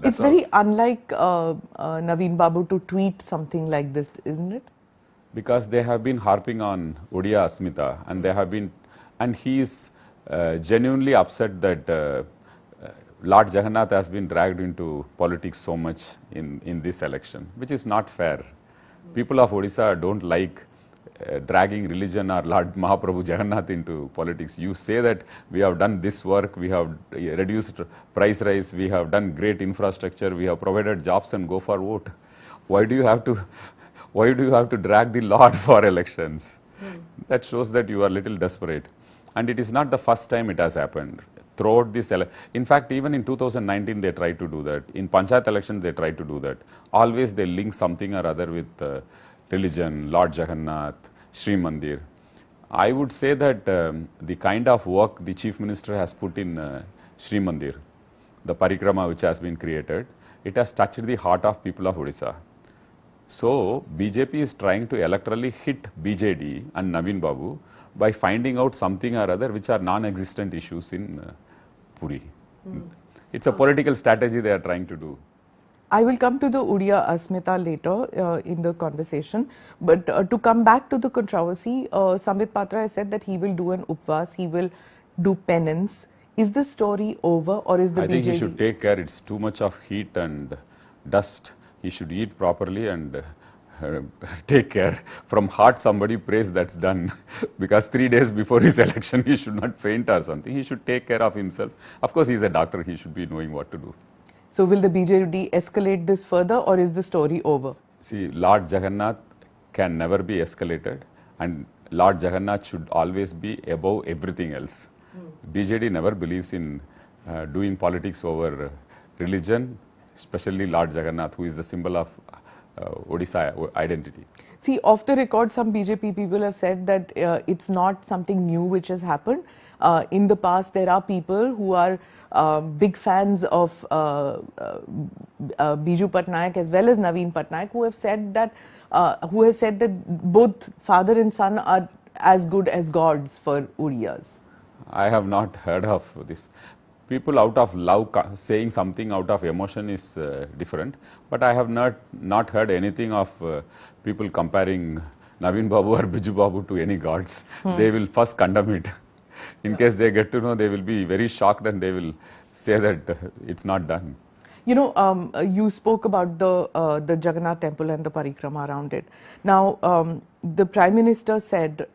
it's very unlike Naveen Babu to tweet something like this, isn't it? Because they have been harping on Odia Asmita, and they have been, and he is genuinely upset that Lord Jagannath has been dragged into politics so much in this election, which is not fair. People of Odisha don't like dragging religion or Lord Mahaprabhu Jagannath into politics. You say that we have done this work, we have reduced price rise, we have done great infrastructure, we have provided jobs and go for vote. Why do you have to drag the Lord for elections? That shows that you are little desperate. And it is not the first time it has happened. Throughout this, in fact, even in 2019 they tried to do that. In Panchayat elections they tried to do that. Always they link something or other with religion, Lord Jagannath, Sri Mandir. I would say that the kind of work the Chief Minister has put in Sri Mandir, the parikrama which has been created, it has touched the heart of people of Odisha. So BJP is trying to electorally hit BJD and Naveen Babu by finding out something or other which are non-existent issues in Puri. It's a political strategy they are trying to do. I will come to the Odia Asmita later in the conversation. But to come back to the controversy, Sambit Patra has said that he will do an upvas, he will do penance. Is the story over, or is the BJD? I think he should take care. It's too much of heat and dust. He should eat properly and take care. From heart somebody prays, that's done. Because 3 days before his election he should not faint or something. He should take care of himself. Of course, he is a doctor. He should be knowing what to do. So will the BJD escalate this further, or is the story over? See, Lord Jagannath can never be escalated, and Lord Jagannath should always be above everything else. BJD never believes in doing politics over religion, especially Lord Jagannath, who is the symbol of Odisha identity. See, off the record, some BJP people have said that it's not something new which has happened. In the past, there are people who are big fans of Biju Patnaik as well as Naveen Patnaik, who have said that both father and son are as good as gods for Odiyas. I have not heard of this. People out of love saying something out of emotion is different, but I have not heard anything of people comparing Naveen Babu or Biju Babu to any gods. They will first condemn it. In case they get to know, they will be very shocked and they will say that it's not done. You know, you spoke about the Jagannath temple and the parikrama around it. Now, the Prime Minister said,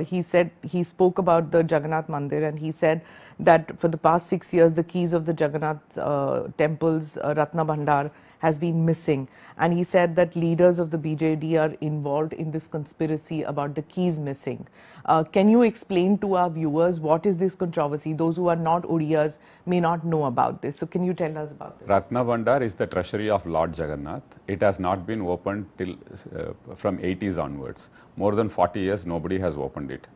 he spoke about the Jagannath Mandir, and he said that for the past 6 years, the keys of the Jagannath temple's Ratna Bhandar has been missing. And he said that leaders of the BJD are involved in this conspiracy about the keys missing. Can you explain to our viewers what is this controversy? Those who are not Odiyas may not know about this. So can you tell us about this? Ratna Bhandar is the treasury of Lord Jagannath. It has not been opened till from 80s onwards. More than 40 years nobody has opened it,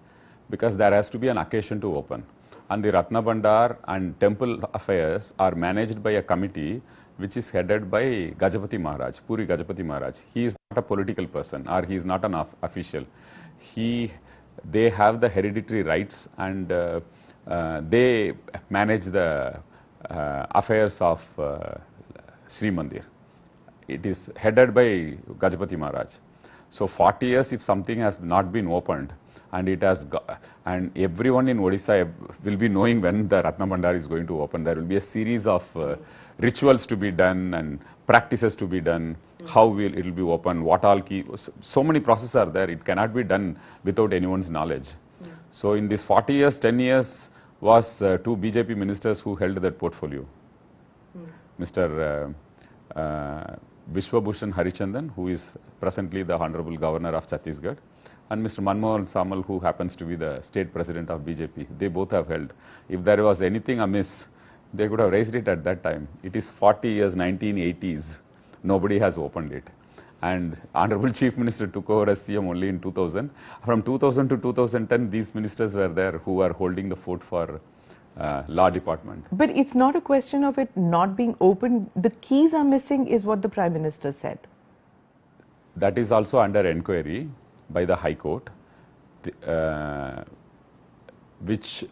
because there has to be an occasion to open. And the Ratna Bhandar and temple affairs are managed by a committee which is headed by Gajapati Maharaj, Puri Gajapati Maharaj. He is not a political person, or he is not an official. They have the hereditary rights, and they manage the affairs of Sri Mandir. It is headed by Gajapati Maharaj. So 40 years if something has not been opened, and it has and everyone in Odisha will be knowing when the Ratna Bhandar is going to open. There will be a series of rituals to be done and practices to be done, how it will be open, what all key, so many processes are there. It cannot be done without anyone's knowledge. So in this 40 years, 10 years was two BJP ministers who held that portfolio. Mr. Vishwabhushan Harichandan, who is presently the Honorable Governor of Chhattisgarh, and Mr. Manmohan Samal, who happens to be the state president of BJP. They both have held. If there was anything amiss, they could have raised it at that time. It is 40 years, 1980s. Nobody has opened it. And Honorable Chief Minister took over as CM only in 2000. From 2000 to 2010, these ministers were there who are holding the fort for law department. But it's not a question of it not being opened. The keys are missing is what the Prime Minister said. That is also under enquiry by the High Court, which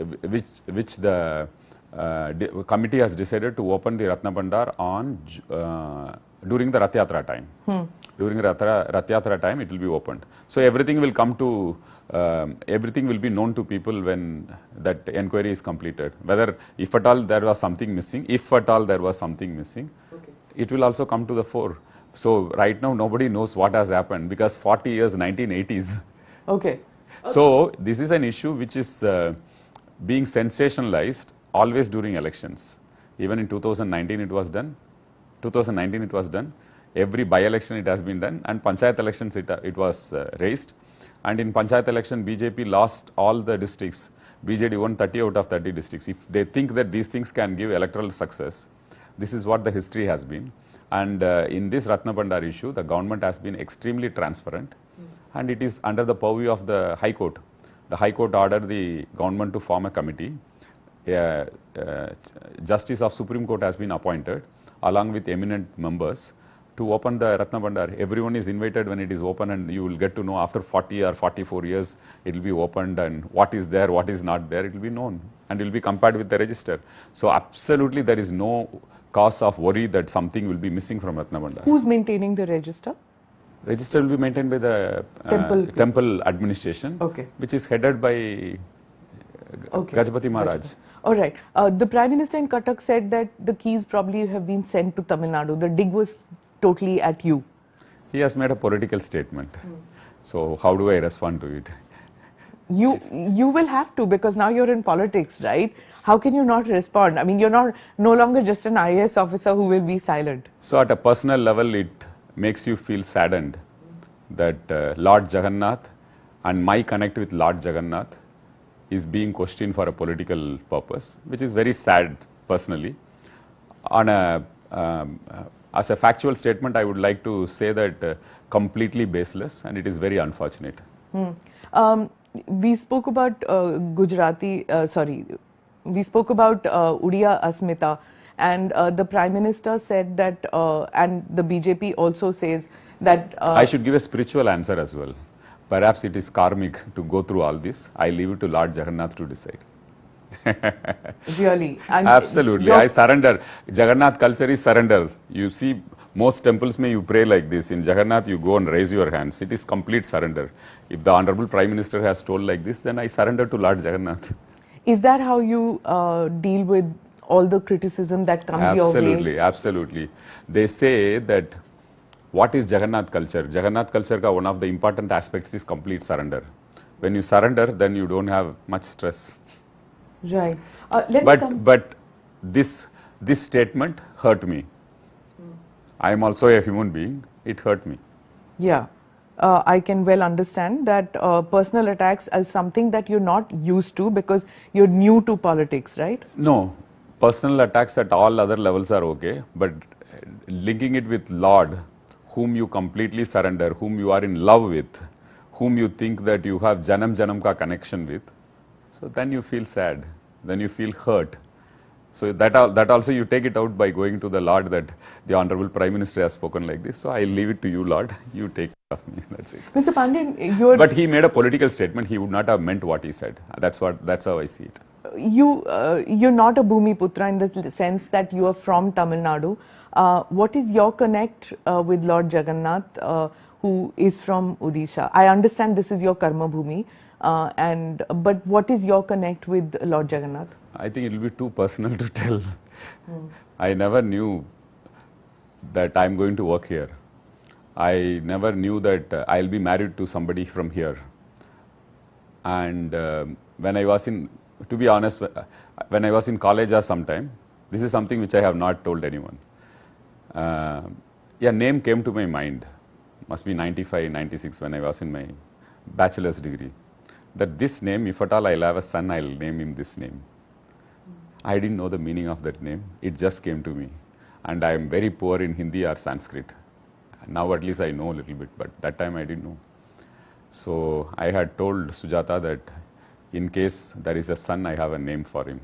the committee has decided to open the Ratna Bhandar on during the Rath Yatra time. During Rath Yatra time, it will be opened. So everything will come to, everything will be known to people when that enquiry is completed. Whether, if at all there was something missing, it will also come to the fore. So right now nobody knows what has happened because 40 years, 1980s. Okay. So this is an issue which is being sensationalized always during elections. Even in 2019 it was done. 2019 it was done. Every by-election it has been done, and Panchayat elections it was raised. And in Panchayat election, BJP lost all the districts. BJD won 30 out of 30 districts. If they think that these things can give electoral success, this is what the history has been. And in this Ratna Bhandar issue, the government has been extremely transparent, and it is under the purview of the High Court. The High Court ordered the government to form a committee. Justice of Supreme Court has been appointed along with eminent members to open the Ratna Bhandar. Everyone is invited when it is open, and you will get to know after 40 or 44 years it will be opened, and what is there, what is not there, it will be known, and it will be compared with the register. So absolutely there is no cause of worry that something will be missing from Ratna Bhandar. Who's maintaining the register? Register will be maintained by the temple administration, which is headed by Gajapati Maharaj. All right. The Prime Minister in Cuttack said that the keys probably have been sent to Tamil Nadu. The dig was totally at you. He has made a political statement. So how do I respond to it? You will have to, because now you're in politics, right? How can you not respond? I mean, you're no longer just an IAS officer who will be silent. So at a personal level, it makes you feel saddened that Lord Jagannath and my connect with Lord Jagannath is being questioned for a political purpose, which is very sad personally. On a as a factual statement, I would like to say that completely baseless, and it is very unfortunate. We spoke about we spoke about Udiya Asmita, and the Prime Minister said that, and the BJP also says that... I should give a spiritual answer as well. Perhaps it is karmic to go through all this. I leave it to Lord Jagannath to decide. Really? And absolutely. I surrender. Jagannath culture is surrender. You see, most temples you pray like this. In Jagannath, you go and raise your hands. It is complete surrender. If the Honorable Prime Minister has told like this, then I surrender to Lord Jagannath. Is that how you deal with all the criticism that comes your way? Absolutely, absolutely. They say that what is Jagannath culture? Jagannath culture ka one of the important aspects is complete surrender. When you surrender, then you don't have much stress. Right. But this statement hurt me. I am also a human being. It hurt me. Yeah. I can well understand that personal attacks is something that you're not used to because you're new to politics, right? No. Personal attacks at all other levels are okay. But linking it with Lord, whom you completely surrender, whom you are in love with, whom you think that you have janam ka connection with, so then you feel sad, then you feel hurt. So that also you take it out by going to the Lord that the Honorable Prime Minister has spoken like this. So I leave it to you, Lord. You take it of me. That's it. Mr. Pandian, But he made a political statement. He would not have meant what he said. That's how I see it. You're not a Bhumi Putra in the sense that you are from Tamil Nadu. What is your connect with Lord Jagannath, who is from Odisha? I understand this is your Karma Bhumi, but what is your connect with Lord Jagannath? I think it will be too personal to tell. I never knew that I'm going to work here. I never knew that I'll be married to somebody from here. And when I was in, to be honest, when I was in college or sometime, this is something which I have not told anyone. A name came to my mind, must be 95, 96 when I was in my bachelor's degree. That this name, if at all I'll have a son, I'll name him this name. I didn't know the meaning of that name. It just came to me. And I am very poor in Hindi or Sanskrit. Now at least I know a little bit, but that time I didn't know. So I had told Sujata that in case there is a son, I have a name for him.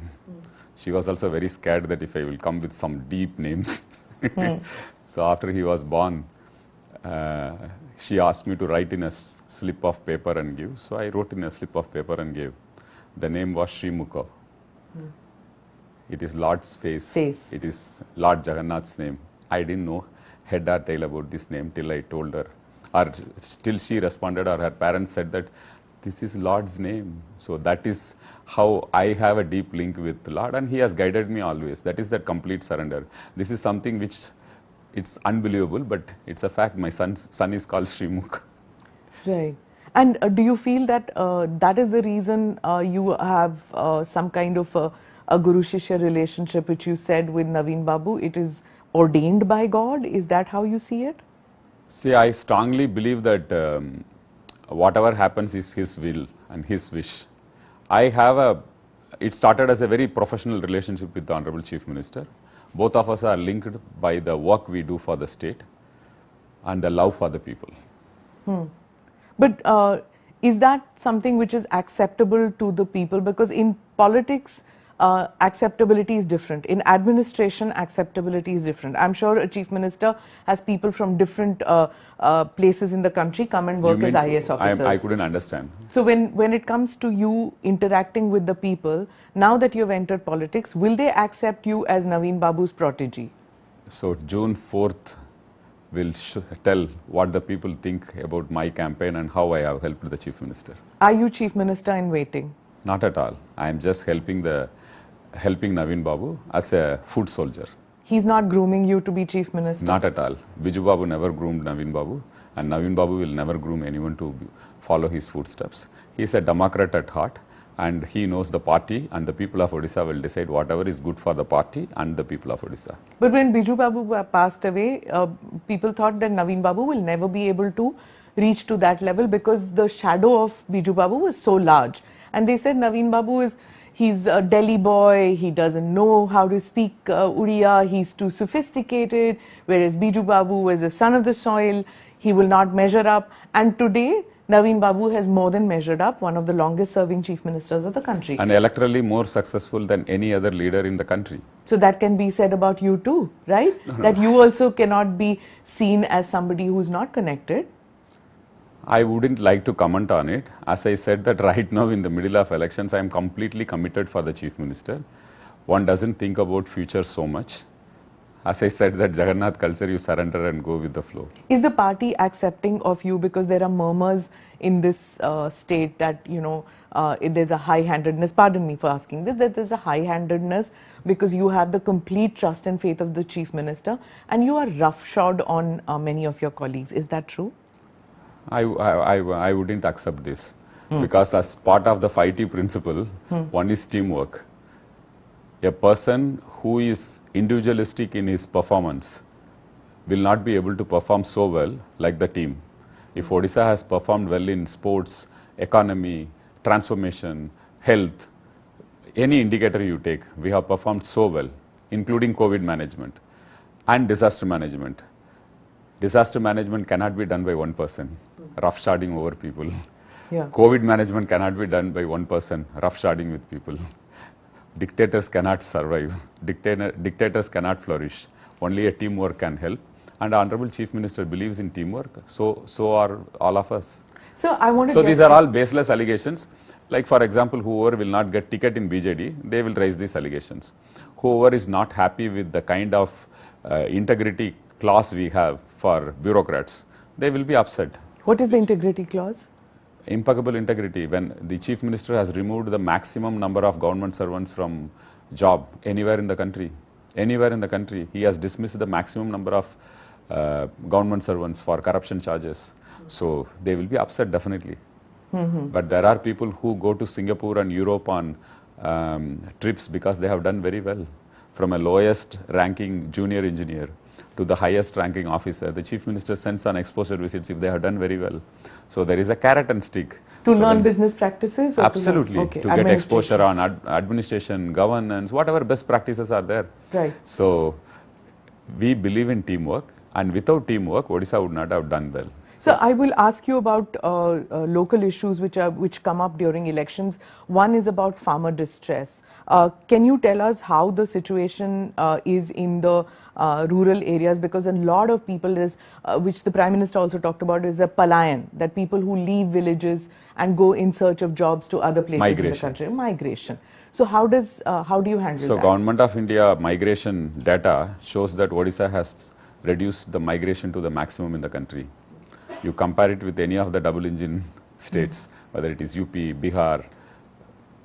She was also very scared that if I will come with some deep names. So after he was born, she asked me to write in a slip of paper and give. So I wrote in a slip of paper and gave. The name was Sri Mukha. It is Lord's face. It is Lord Jagannath's name. I didn't know head or tail about this name till I told her. Or till she responded, or her parents said that this is Lord's name. So that is how I have a deep link with Lord, and He has guided me always. That is that complete surrender. This is something which it's unbelievable, but it's a fact. My son is called Srimukh. Right. And do you feel that that is the reason you have some kind of a Guru Shishya relationship, which you said with Naveen Babu? It is ordained by God. Is that how you see it? See, I strongly believe that whatever happens is his will and his wish. It started as a very professional relationship with the Honorable Chief Minister. Both of us are linked by the work we do for the state and the love for the people. But is that something which is acceptable to the people? Because in politics, acceptability is different. In administration, acceptability is different. I'm sure a chief minister has people from different places in the country come and work as IAS officers. I couldn't understand. So when it comes to you interacting with the people, now that you've entered politics, will they accept you as Naveen Babu's protege? So June 4th will tell what the people think about my campaign and how I have helped the chief minister. Are you chief minister in waiting? Not at all. I am just helping Naveen Babu as a foot soldier. He's not grooming you to be chief minister? Not at all. Biju Babu never groomed Naveen Babu, and Naveen Babu will never groom anyone to follow his footsteps. He is a Democrat at heart, and he knows the party, and the people of Odisha will decide whatever is good for the party and the people of Odisha. But when Biju Babu passed away, people thought that Naveen Babu will never be able to reach to that level because the shadow of Biju Babu was so large. And they said Naveen Babu he's a Delhi boy, he doesn't know how to speak Uriya, he's too sophisticated, whereas Biju Babu was a son of the soil, he will not measure up. And today, Naveen Babu has more than measured up, one of the longest serving chief ministers of the country. And electorally more successful than any other leader in the country. So that can be said about you too, right? That you also cannot be seen as somebody who's not connected. I wouldn't like to comment on it. As I said that right now in the middle of elections, I am completely committed for the chief minister. One doesn't think about future so much. As I said, that Jagannath culture, you surrender and go with the flow. Is the party accepting of you? Because there are murmurs in this state that, there's a high-handedness, pardon me for asking this, that there's a high-handedness because you have the complete trust and faith of the chief minister and you are roughshod on many of your colleagues. Is that true? I wouldn't accept this because as part of the 5T principle, one is teamwork. A person who is individualistic in his performance will not be able to perform so well like the team. If Odisha has performed well in sports, economy, transformation, health, any indicator you take, we have performed so well, including COVID management and disaster management. Disaster management cannot be done by one person, roughshod over people. Yeah. COVID management cannot be done by one person, roughshod with people. Dictators cannot survive. Dictators cannot flourish. Only a teamwork can help. And the Honorable Chief Minister believes in teamwork. So are all of us. So I want to. So these are all baseless allegations. Like for example, whoever will not get ticket in BJD, they will raise these allegations. Whoever is not happy with the kind of integrity clause we have for bureaucrats, they will be upset. What is the integrity clause? Impeccable integrity. When the Chief Minister has removed the maximum number of government servants from job anywhere in the country, he has dismissed the maximum number of government servants for corruption charges. So they will be upset definitely. But there are people who go to Singapore and Europe on trips because they have done very well. From a lowest ranking junior engineer to the highest ranking officer, the Chief Minister sends on exposure visits if they have done very well. So there is a carrot and stick. To learn business practices? Or absolutely. To get exposure on administration, governance, whatever best practices are there. Right. So we believe in teamwork, and without teamwork, Odisha would not have done well. So I will ask you about local issues which come up during elections. One is about farmer distress. Can you tell us how the situation is in the rural areas? Because a lot of people which the Prime Minister also talked about, is the palayan, that people who leave villages and go in search of jobs to other places in the country. Migration. So how do you handle that? So Government of India migration data shows that Odisha has reduced the migration to the maximum in the country. You compare it with any of the double engine states, whether it is UP, Bihar,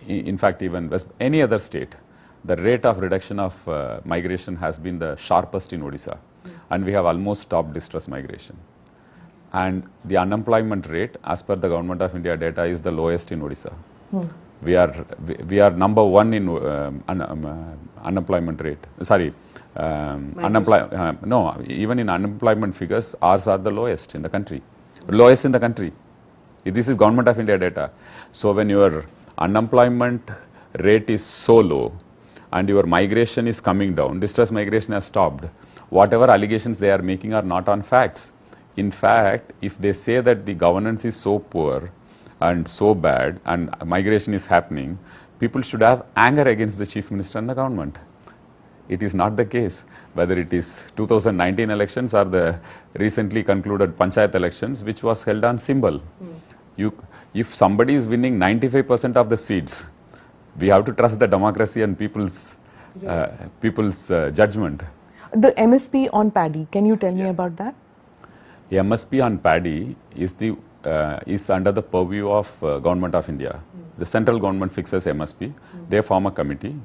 in fact even any other state, the rate of reduction of migration has been the sharpest in Odisha. and we have almost stopped distress migration. And the unemployment rate, as per the Government of India data, is the lowest in Odisha. We are number one in unemployment rate. Sorry, no, even in unemployment figures, ours are the lowest in the country. Lowest in the country. This is Government of India data. So when your unemployment rate is so low and your migration is coming down, distress migration has stopped. Whatever allegations they are making are not on facts. In fact, if they say that the governance is so poor and so bad and migration is happening, people should have anger against the Chief Minister and the government. It is not the case. Whether it is 2019 elections or the recently concluded Panchayat elections, which was held on symbol. If somebody is winning 95% of the seats, we have to trust the democracy and people's judgment. The MSP on paddy, can you tell me about that? The MSP on paddy is under the purview of Government of India. The central government fixes MSP. They form a committee.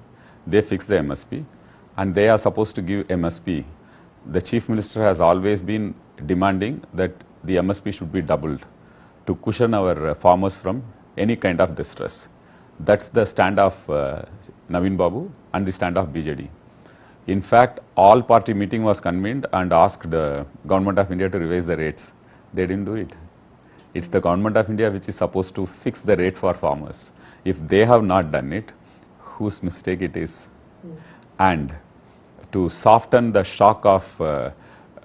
They fix the MSP, and they are supposed to give MSP. The Chief Minister has always been demanding that the MSP should be doubled to cushion our farmers from any kind of distress. That's the stand of Naveen Babu and the stand of BJD. In fact, all party meeting was convened and asked the Government of India to revise the rates. They didn't do it. It's the Government of India which is supposed to fix the rate for farmers. If they have not done it, whose mistake it is? And to soften the shock of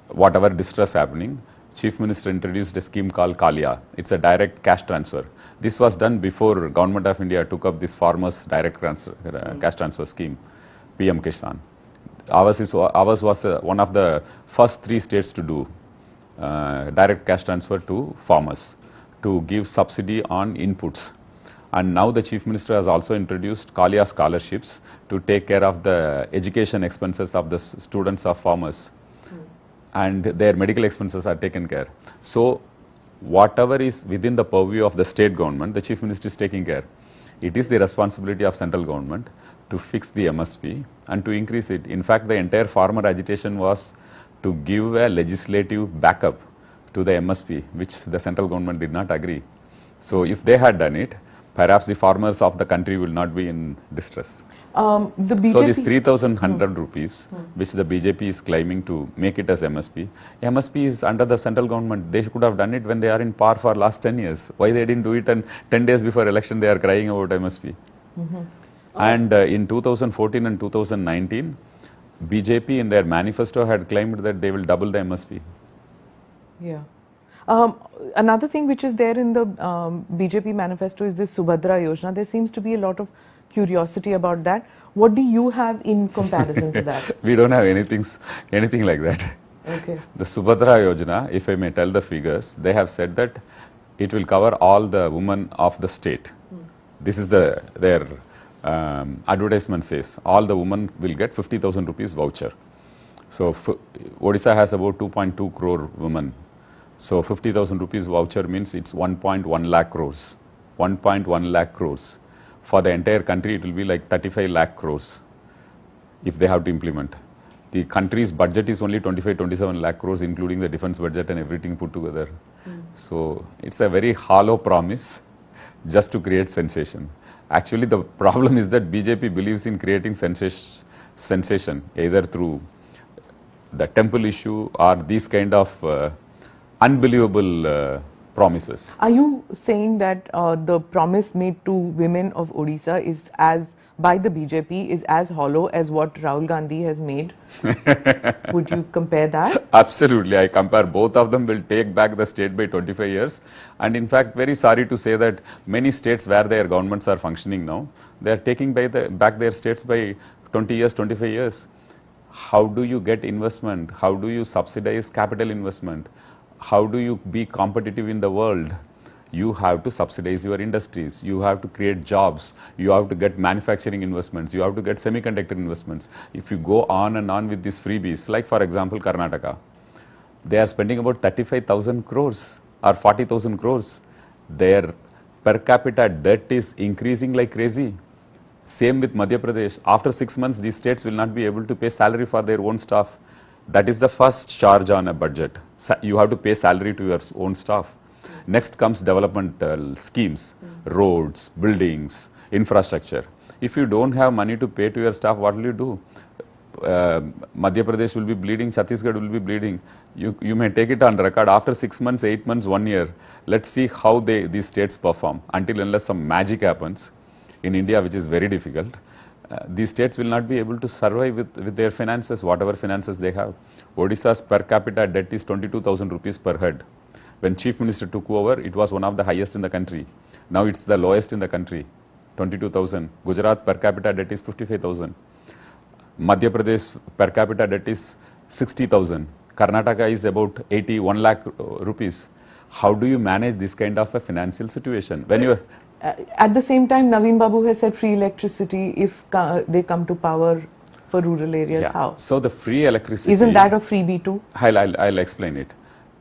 whatever distress happening, Chief Minister introduced a scheme called Kalia. It's a direct cash transfer. This was done before Government of India took up this farmers direct cash transfer scheme, PM Kisan. Ours was one of the first 3 states to do direct cash transfer to farmers to give subsidy on inputs. And now the Chief Minister has also introduced Kalia scholarships to take care of the education expenses of the students of farmers. And their medical expenses are taken care. So whatever is within the purview of the state government, the Chief Minister is taking care. It is the responsibility of central government to fix the MSP and to increase it. In fact, the entire farmer agitation was to give a legislative backup to the MSP, which the central government did not agree. So if they had done it, perhaps the farmers of the country will not be in distress. The BJP, so this 3,100 rupees, which the BJP is claiming to make it as MSP, MSP is under the central government. They could have done it when they are in power for last 10 years. Why they didn't do it, and 10 days before election they are crying about MSP. And in 2014 and 2019, BJP in their manifesto had claimed that they will double the MSP. Yeah. Another thing which is there in the BJP manifesto is this Subhadra Yojana. There seems to be a lot of curiosity about that. What do you have in comparison to that? We don't have anything like that. Okay. The Subhadra Yojana, if I may tell the figures, they have said that it will cover all the women of the state. This is their advertisement says all the women will get 50,000 rupees voucher. So Odisha has about 2.2 crore women. So 50,000 rupees voucher means it's 1.1 lakh crores. 1.1 lakh crores. For the entire country, it will be like 35 lakh crores if they have to implement. The country's budget is only 25-27 lakh crores, including the defense budget and everything put together. So it's a very hollow promise just to create sensation. Actually, the problem is that BJP believes in creating sensation either through the temple issue or these kind of unbelievable promises. Are you saying that the promise made to women of Odisha is by the BJP is as hollow as what Rahul Gandhi has made? Would you compare that? Absolutely. I compare. Both of them will take back the state by 25 years. And in fact, very sorry to say that many states where their governments are functioning now, they are taking back their states by 20 years, 25 years. How do you get investment? How do you subsidize capital investment? How do you be competitive in the world? You have to subsidize your industries. You have to create jobs. You have to get manufacturing investments. You have to get semiconductor investments. If you go on and on with these freebies, like for example, Karnataka, they are spending about 35,000 crores or 40,000 crores. Their per capita debt is increasing like crazy. Same with Madhya Pradesh. After 6 months, these states will not be able to pay salary for their own staff. That is the first charge on a budget. You have to pay salary to your own staff. Next comes developmental schemes, roads, buildings, infrastructure. If you don't have money to pay to your staff, what will you do? Madhya Pradesh will be bleeding, Chhattisgarh will be bleeding. You may take it on record after 6 months, 8 months, 1 year. Let's see how these states perform. Until unless some magic happens in India, which is very difficult, these states will not be able to survive with their finances, whatever finances they have. Odisha's per capita debt is 22,000 rupees per head. When Chief Minister took over, it was one of the highest in the country. Now it's the lowest in the country, 22,000. Gujarat per capita debt is 55,000. Madhya Pradesh per capita debt is 60,000. Karnataka is about 81 lakh rupees. How do you manage this kind of a financial situation? When you at the same time, Naveen Babu has said free electricity if they come to power for rural areas. Yeah. How? So the free electricity... Isn't that a freebie too? I'll explain it.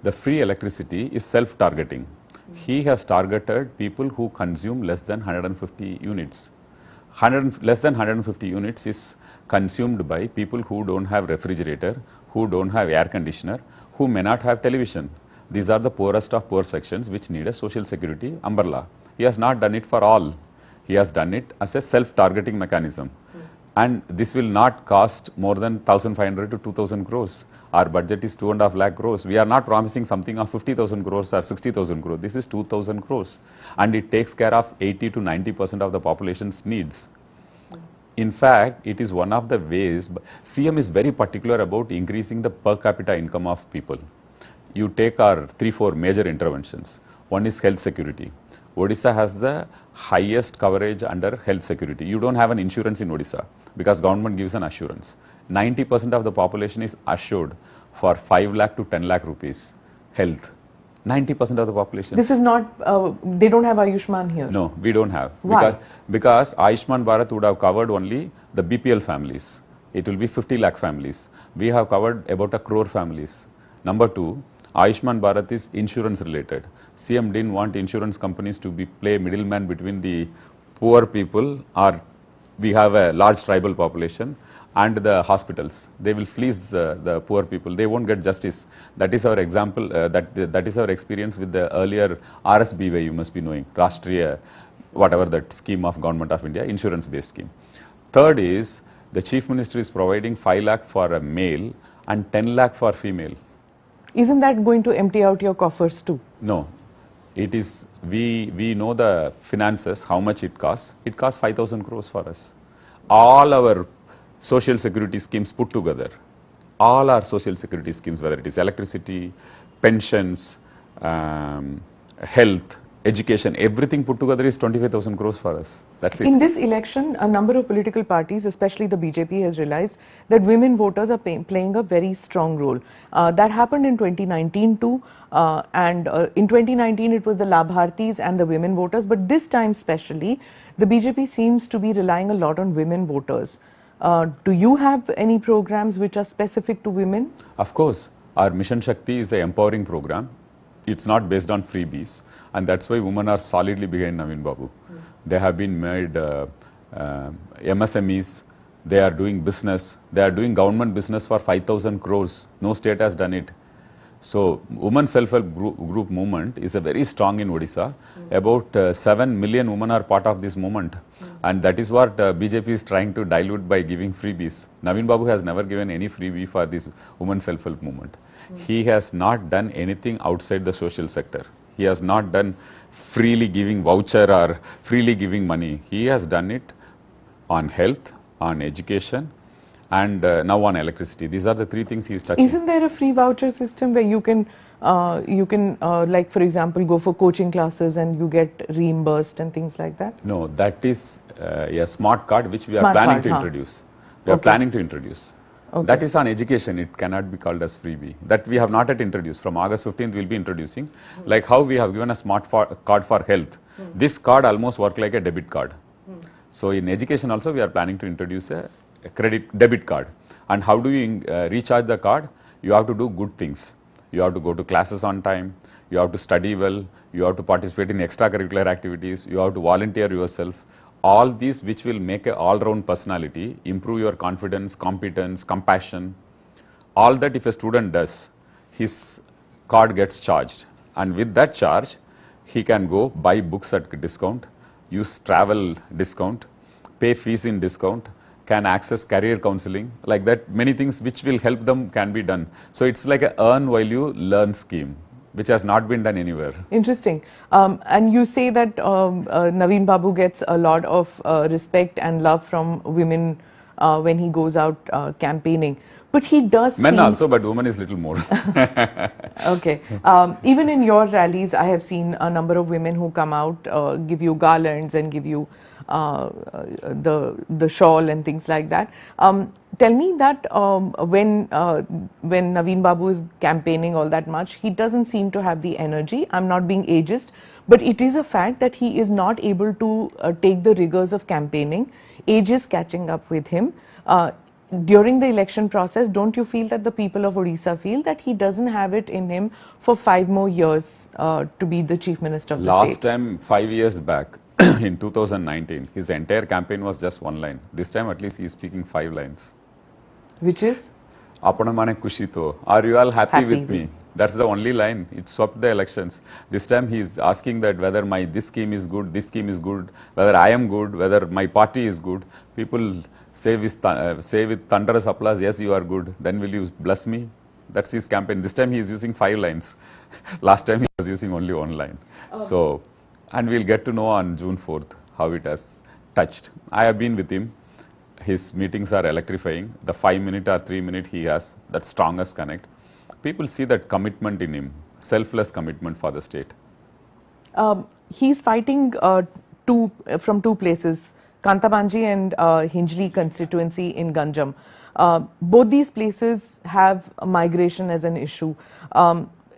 The free electricity is self-targeting. He has targeted people who consume less than 150 units. Less than 150 units is consumed by people who don't have refrigerator, who don't have air conditioner, who may not have television. These are the poorest of poor sections which need a social security umbrella. He has not done it for all. He has done it as a self-targeting mechanism. And this will not cost more than 1,500 to 2,000 crores. Our budget is 2.5 lakh crores. We are not promising something of 50,000 crores or 60,000 crores. This is 2,000 crores. And it takes care of 80 to 90% of the population's needs. In fact, it is one of the ways, CM is very particular about increasing the per capita income of people. You take our 3-4 major interventions. One is health security. Odisha has the highest coverage under health security. You don't have an insurance in Odisha because government gives an assurance. 90% of the population is assured for 5 lakh to 10 lakh rupees health. 90% of the population. This is not, they don't have Ayushman here. No, we don't have. Why? Because Ayushman Bharat would have covered only the BPL families. It will be 50 lakh families. We have covered about 1 crore families. Number 2, Ayushman Bharat is insurance related. CM didn't want insurance companies to play middleman between the poor people, or we have a large tribal population, and the hospitals. They will fleece the poor people. They won't get justice. That is our example, that is our experience with the earlier RSBY, you must be knowing, Rashtriya, whatever that scheme of Government of India, insurance based scheme. Third is, the Chief Minister is providing 5 lakh for a male and 10 lakh for female. Isn't that going to empty out your coffers too? No. It is, we know the finances, how much it costs. It costs 5,000 crores for us. All our social security schemes put together, all our social security schemes, whether it is electricity, pensions, health, education, everything put together is 25,000 crores for us. That's it. In this election, a number of political parties, especially the BJP, has realized that women voters are playing a very strong role. That happened in 2019 too. In 2019, it was the Labhartis and the women voters. But this time especially, the BJP seems to be relying a lot on women voters. Do you have any programs which are specific to women? Of course. Our Mission Shakti is an empowering program. It's not based on freebies, and that's why women are solidly behind Naveen Babu. They have been made MSMEs, they are doing business, they are doing government business for 5,000 crores. No state has done it. So, women self-help group movement is a very strong in Odisha. About 7 million women are part of this movement. And that is what BJP is trying to dilute by giving freebies. Naveen Babu has never given any freebie for this women self-help movement. He has not done anything outside the social sector. He has not done freely giving voucher or freely giving money. He has done it on health, on education, and now on electricity. These are the 3 things he is touching. Isn't there a free voucher system where you can like for example go for coaching classes and you get reimbursed and things like that? No, that is a smart card which we are planning to introduce. We are planning to introduce. Okay. That is on education. It cannot be called as freebie. That we have not yet introduced. From August 15th, we will be introducing. Like how we have given a smart card for health. This card almost works like a debit card. So in education also, we are planning to introduce a debit card. And how do you recharge the card? You have to do good things. You have to go to classes on time. You have to study well. You have to participate in extracurricular activities. You have to volunteer yourself. All these which will make an all-round personality, improve your confidence, competence, compassion. all that if a student does, his card gets charged, and with that charge, he can go buy books at discount, use travel discount, pay fees in discount, can access career counseling, like that. Many things which will help them can be done. So it's like a earn while you learn scheme, which has not been done anywhere. Interesting. And you say that Naveen Babu gets a lot of respect and love from women when he goes out campaigning. But he does Men seem... also, but women is little more. Okay. Even in your rallies, I have seen a number of women who come out, give you garlands and give you the shawl and things like that. Tell me that when Naveen Babu is campaigning all that much, he doesn't seem to have the energy. I'm not being ageist, but it is a fact that he is not able to take the rigors of campaigning. Age is catching up with him. During the election process, don't you feel that the people of Odisha feel that he doesn't have it in him for 5 more years to be the Chief Minister of the state? Last time, 5 years back, in 2019, his entire campaign was just 1 line. This time, at least, he is speaking 5 lines. Which is? Apanamane kushito. Are you all happy with me? That's the only line. It swept the elections. This time he is asking that whether this scheme is good, this scheme is good, whether I am good, whether my party is good. People say with thunderous applause, yes, you are good. Then will you bless me? That's his campaign. This time he is using 5 lines. Last time he was using only 1 line. So, and we'll get to know on June 4th how it has touched. I have been with him. His meetings are electrifying. The 5-minute or 3-minute he has that strongest connect. People see that commitment in him, selfless commitment for the state. He's fighting from 2 places, Kantabanji and Hinjli constituency in Ganjam. Both these places have migration as an issue.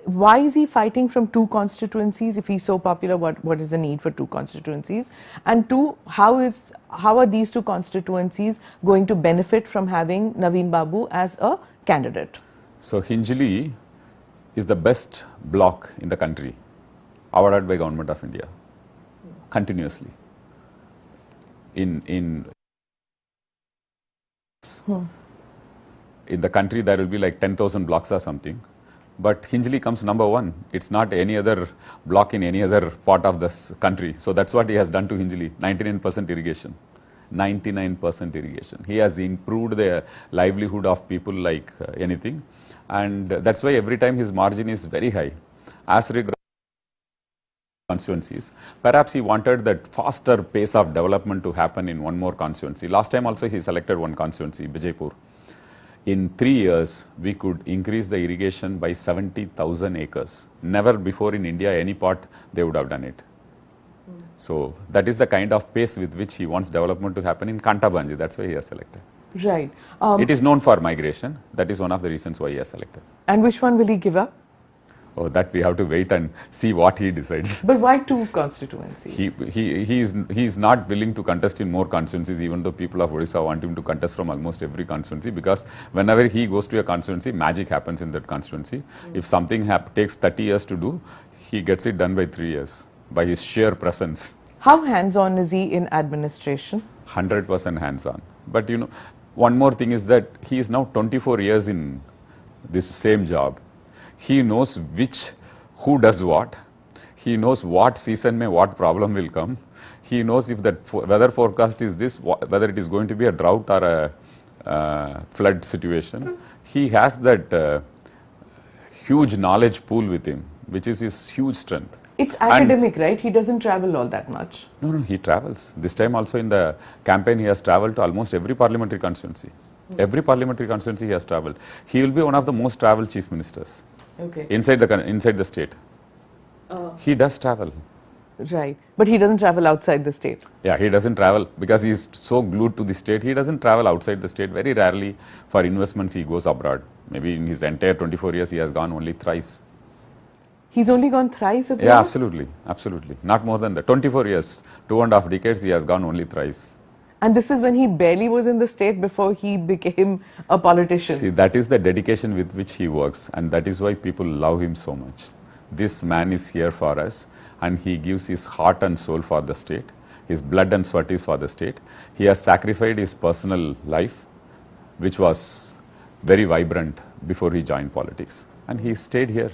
Why is he fighting from 2 constituencies? If he's so popular, what is the need for 2 constituencies? And 2, how are these 2 constituencies going to benefit from having Naveen Babu as a candidate? So Hinjli is the best block in the country, awarded by Government of India, continuously. In the country, there will be like 10,000 blocks or something. But Hinjli comes number 1. It's not any other block in any other part of this country. So that's what he has done to Hinjli, 99% irrigation. 99% irrigation. He has improved the livelihood of people like anything. And that's why every time his margin is very high. As regards constituencies, perhaps he wanted that faster pace of development to happen in 1 more constituency. Last time also he selected 1 constituency, Bijaypur. In 3 years, we could increase the irrigation by 70,000 acres. Never before in India, any part, they would have done it. So that is the kind of pace with which he wants development to happen in Kantabanji. That's why he has selected. Right. It is known for migration. That is one of the reasons why he has selected. And which one will he give up? Oh, that we have to wait and see what he decides. But why 2 constituencies? He is not willing to contest in more constituencies, even though people of Odisha want him to contest from almost every constituency, because whenever he goes to a constituency, magic happens in that constituency. If something takes 30 years to do, he gets it done by 3 years, by his sheer presence. How hands-on is he in administration? 100% hands-on. But you know, one more thing is that he is now 24 years in this same job. He knows who does what. He knows what season what problem will come. He knows if the weather forecast is this, whether it is going to be a drought or a flood situation. He has that huge knowledge pool with him, which is his huge strength. It's academic, right? He doesn't travel all that much. No, he travels. This time also in the campaign, he has traveled to almost every parliamentary constituency. Every parliamentary constituency he has traveled. He will be one of the most traveled chief ministers. Okay. Inside the state. He does travel. Right. But he doesn't travel outside the state. Yeah, he doesn't travel because he is so glued to the state. He doesn't travel outside the state. Very rarely for investments he goes abroad. Maybe in his entire 24 years he has gone only thrice. He's only gone thrice abroad? Yeah, absolutely. Absolutely. Not more than that. 24 years, 2.5 decades he has gone only thrice. And this is when he barely was in the state before he became a politician. See, that is the dedication with which he works, and that is why people love him so much. This man is here for us, and he gives his heart and soul for the state. His blood and sweat is for the state. He has sacrificed his personal life, which was very vibrant before he joined politics. And he stayed here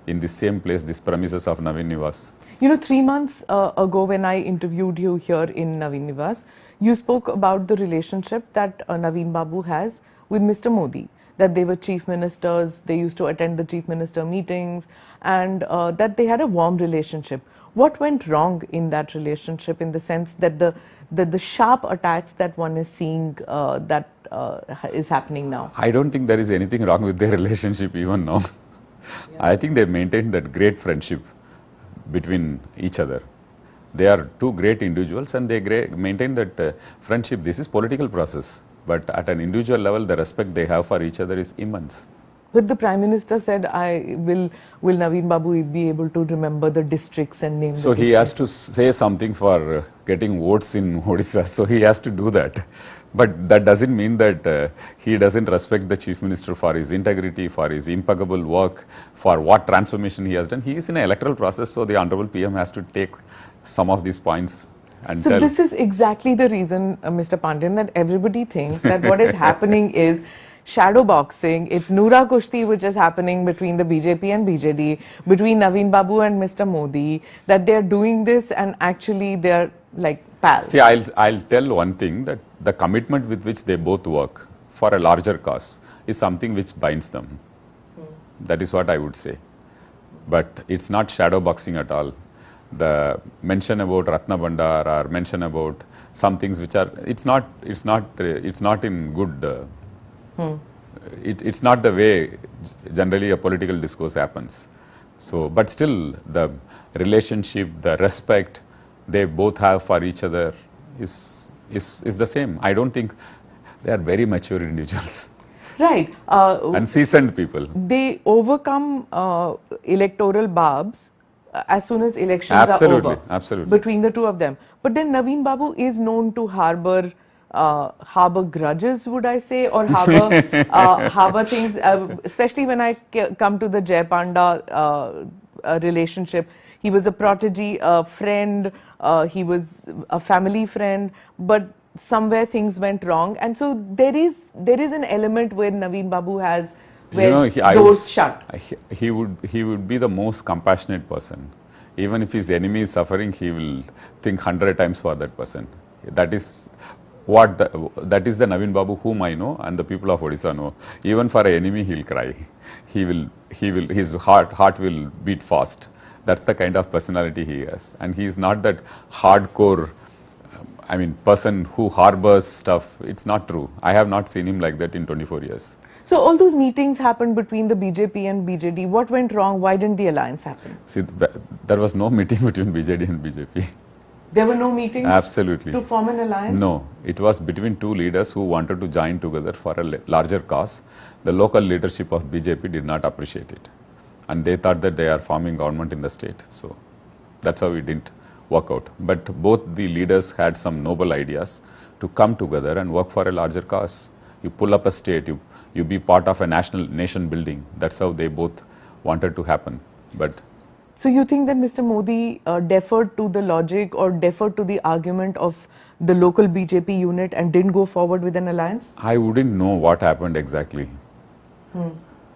in the same place, this premises of Navin Nivas. You know, 3 months ago when I interviewed you here in Navin Nivas, you spoke about the relationship that Naveen Babu has with Mr. Modi, that they were chief ministers, they used to attend the chief minister meetings, and that they had a warm relationship. What went wrong in that relationship, in the sense that the sharp attacks that one is seeing that is happening now? I don't think there is anything wrong with their relationship even now. I think they maintained that great friendship between each other. They are two great individuals and they maintain that friendship. This is political process, but at an individual level, the respect they have for each other is immense. But the Prime Minister said, will Naveen Babu be able to remember the districts and name So the he has to say something for getting votes in Odisha, so he has to do that. But that doesn't mean that he doesn't respect the Chief Minister for his integrity, for his impeccable work, for what transformation he has done. He is in an electoral process, so the Honorable PM has to take some of these points and So this is exactly the reason, Mr. Pandian, that everybody thinks that what is happening is shadow boxing. It's Noora Kushti which is happening between the BJP and BJD, between Naveen Babu and Mr. Modi, that they're doing this and actually they're like pals. See, I'll tell one thing, that the commitment with which they both work for a larger cause is something which binds them. That is what I would say. But it's not shadow boxing at all. The mention about Ratna Bhandar or mention about some things which are, it's not in good, it's not the way generally a political discourse happens. So, but still the relationship, the respect they both have for each other is the same. I don't think they are very mature individuals. Right. And seasoned people. They overcome electoral barbs as soon as elections Absolutely, are over. absolutely. Between the two of them. But then Naveen Babu is known to harbor grudges, would I say, or harbor things, especially when I come to the Jay Panda relationship. He was a protege, a friend, he was a family friend, but somewhere things went wrong. And so there is an element where Naveen Babu has doors shut. He would be the most compassionate person. Even if his enemy is suffering, he will think 100 times for that person. That is that is the Naveen Babu whom I know and the people of Odisha know. Even for an enemy, he'll cry. His heart will beat fast. That's the kind of personality he has. And he is not that hardcore, person who harbors stuff. It's not true. I have not seen him like that in 24 years. So all those meetings happened between the BJP and BJD. What went wrong? Why didn't the alliance happen? See, there was no meeting between BJD and BJP. There were no meetings Absolutely. to form an alliance? No, it was between two leaders who wanted to join together for a larger cause. The local leadership of BJP did not appreciate it. And they thought that they are forming government in the state. So that's how it didn't work out. But both the leaders had some noble ideas to come together and work for a larger cause. You pull up a state, you be part of a nation building. That's how they both wanted to happen. But so you think that Mr. Modi deferred to the logic or deferred to the argument of the local BJP unit and didn't go forward with an alliance? I wouldn't know what happened exactly.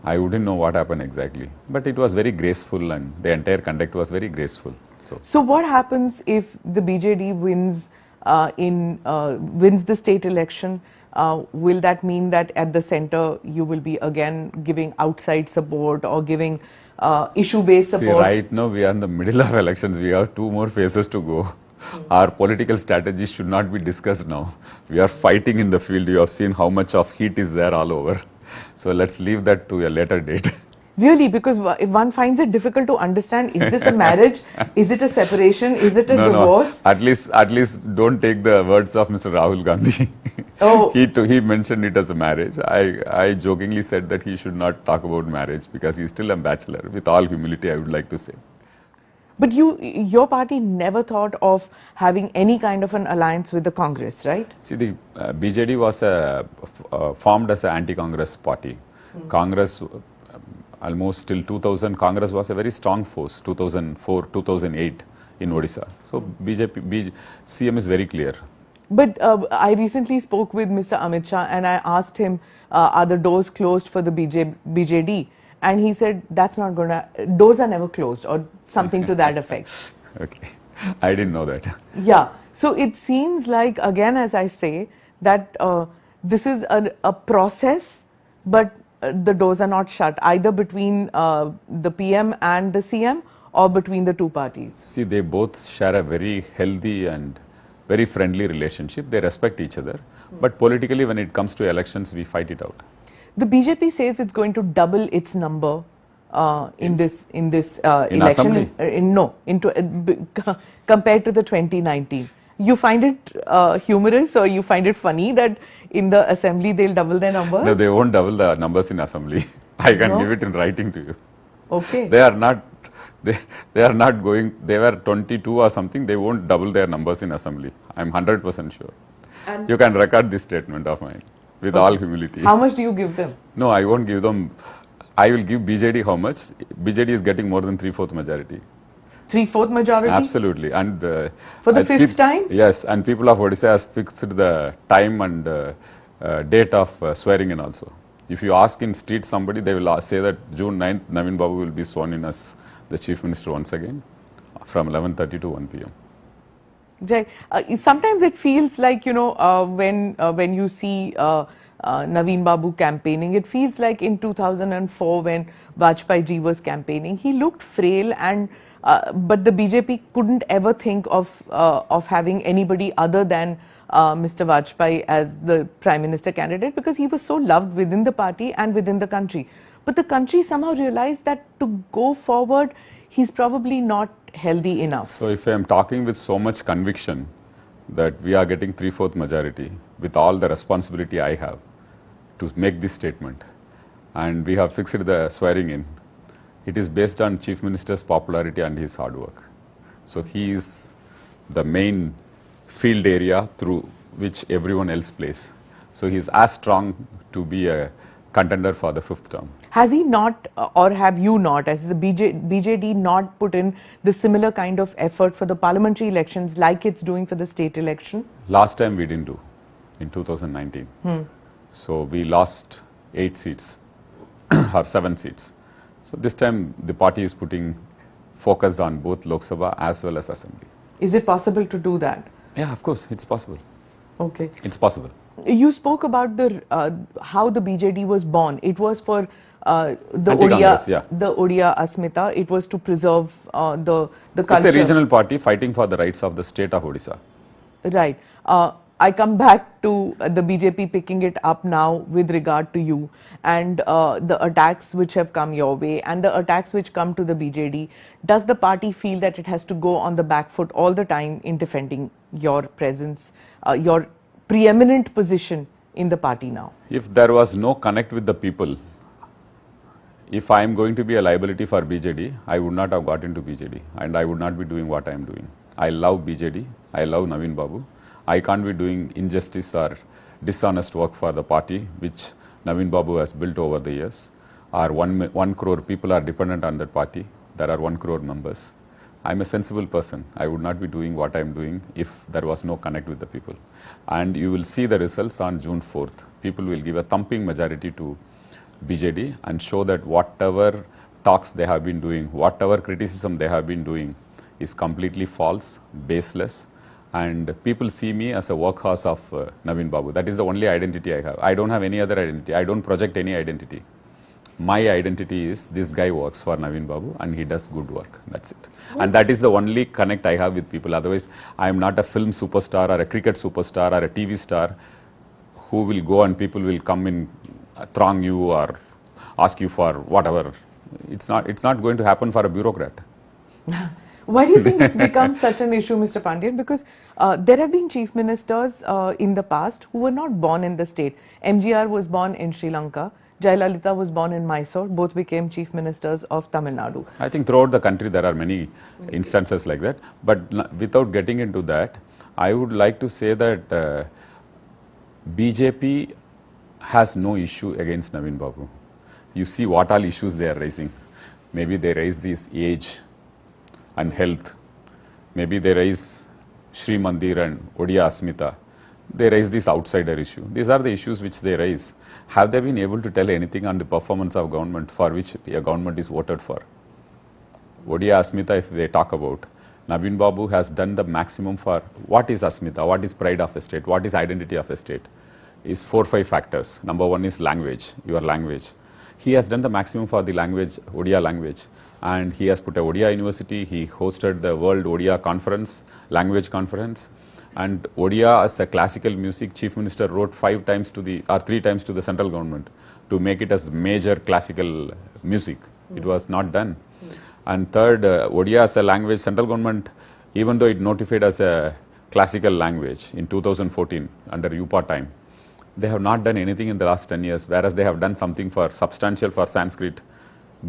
I wouldn't know what happened exactly. But it was very graceful and the entire conduct was very graceful. So what happens if the BJD wins the state election? Will that mean that at the center you will be again giving outside support or giving issue-based support? See, right now we are in the middle of elections. We have 2 more phases to go. Our political strategy should not be discussed now. We are fighting in the field. You have seen how much of heat is there all over. So let's leave that to a later date. Really, because if one finds it difficult to understand, is this a marriage? Is it a separation? Is it a divorce? No. At least don't take the words of Mr. Rahul Gandhi. Oh. He mentioned it as a marriage. I jokingly said that he should not talk about marriage because he's still a bachelor. With all humility, I would like to say. But your party never thought of having any kind of an alliance with the Congress, right? See, the BJD was formed as an anti-Congress party. Congress, almost till 2000, Congress was a very strong force, 2004, 2008 in Odisha. So CM is very clear. But I recently spoke with Mr. Amit Shah and I asked him, are the doors closed for the BJD? And he said, that's not going to, doors are never closed or something to that effect. Okay, I didn't know that. Yeah, so it seems like, again, as I say, that this is a process, but the doors are not shut, either between the PM and the CM or between the two parties. See, they both share a very healthy and very friendly relationship. They respect each other. But politically, when it comes to elections, we fight it out. The BJP says it's going to double its number in this election. Assembly? Compared to the 2019. You find it humorous or you find it funny that in the assembly they'll double their numbers? No, they won't double the numbers in assembly. I can give it in writing to you. Okay. They are not. They are not going. They were 22 or something. They won't double their numbers in assembly. I'm 100% sure. And you can record this statement of mine with all humility. How much do you give them? No, I won't give them. I will give BJD how much? BJD is getting more than 3/4 majority. 3/4 majority? Absolutely. And for the fifth time? Yes, and people of Odisha has fixed the time and date of swearing in also. If you ask in street somebody, they will say that June 9th, Navin Babu will be sworn in as the Chief Minister once again from 11:30 to 1 p.m. Right. Sometimes it feels like, you know, when you see Navin Babu campaigning, it feels like in 2004 when Vajpayee ji was campaigning, he looked frail and but the BJP couldn't ever think of having anybody other than Mr. Vajpayee as the Prime Minister candidate because he was so loved within the party and within the country. But the country somehow realized that to go forward, he's probably not healthy enough. So if I am talking with so much conviction that we are getting 3/4 majority with all the responsibility I have to make this statement and we have fixed the swearing in, it is based on Chief Minister's popularity and his hard work. So he is the main field area through which everyone else plays. So he is as strong to be a contender for the 5th term. Has he not, or have you not, as the BJD not put in the similar kind of effort for the parliamentary elections like it's doing for the state election? Last time we didn't do, in 2019. So we lost 8 seats or 7 seats. So this time the party is putting focus on both Lok Sabha as well as Assembly. Is it possible to do that? Yeah, of course, it's possible. Okay. It's possible. You spoke about the how the BJD was born. It was for the Odia Asmita. It was to preserve the culture. It's a regional party fighting for the rights of the state of Odisha. Right. I come back to the BJP picking it up now with regard to you and the attacks which have come your way and the attacks which come to the BJD. Does the party feel that it has to go on the back foot all the time in defending your presence, your preeminent position in the party now? If there was no connect with the people, if I am going to be a liability for BJD, I would not have got into BJD and I would not be doing what I am doing. I love BJD, I love Navin Babu. I can't be doing injustice or dishonest work for the party, which Navin Babu has built over the years. Our 1 crore people are dependent on that party. There are 1 crore members. I'm a sensible person. I would not be doing what I'm doing if there was no connect with the people. And you will see the results on June 4th. People will give a thumping majority to BJD and show that whatever talks they have been doing, whatever criticism they have been doing is completely false, baseless. And people see me as a workhorse of Navin Babu. That is the only identity I have. I don't have any other identity. I don't project any identity. My identity is this guy works for Navin Babu and he does good work. That's it. And that is the only connect I have with people. Otherwise, I am not a film superstar or a cricket superstar or a TV star who will go and people will come in, throng you or ask you for whatever. It's not going to happen for a bureaucrat. Why do you think it's become such an issue, Mr. Pandian? Because there have been chief ministers in the past who were not born in the state. MGR was born in Sri Lanka. Jayalalitha was born in Mysore. Both became chief ministers of Tamil Nadu. I think throughout the country there are many instances like that. But without getting into that, I would like to say that BJP has no issue against Navin Babu. You see what all issues they are raising. Maybe they raise this age and health. Maybe they raise Shri Mandir and Odia Asmita. they raise this outsider issue. These are the issues which they raise. Have they been able to tell anything on the performance of government for which a government is voted for? Odia Asmita, if they talk about, Naveen Babu has done the maximum for what is Asmita, what is pride of a state, what is identity of a state, is 4-5 factors. Number one is language, your language. He has done the maximum for the language, Odia language, and he has put a Odia university. He hosted the World Odia Conference, language conference, and Odia as a classical music, Chief Minister wrote 3 times to the central government to make it as major classical music. It was not done. And third, Odia as a language, central government, even though it notified as a classical language in 2014 under UPA time, they have not done anything in the last 10 years, whereas they have done something for substantial for Sanskrit,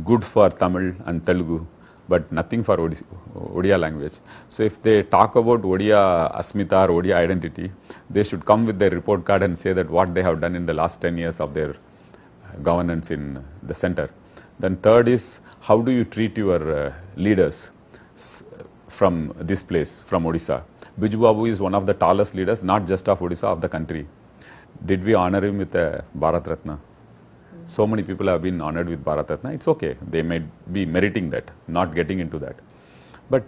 good for Tamil and Telugu, but nothing for Odia language. So if they talk about Odia Asmita or Odia identity, they should come with their report card and say that what they have done in the last 10 years of their governance in the center. Then third is, how do you treat your leaders from this place, from Odisha? Biju Babu is one of the tallest leaders, not just of Odisha, of the country. Did we honor him with a Bharat Ratna? So many people have been honored with Bharat Ratna. It's okay. They may be meriting that, not getting into that. But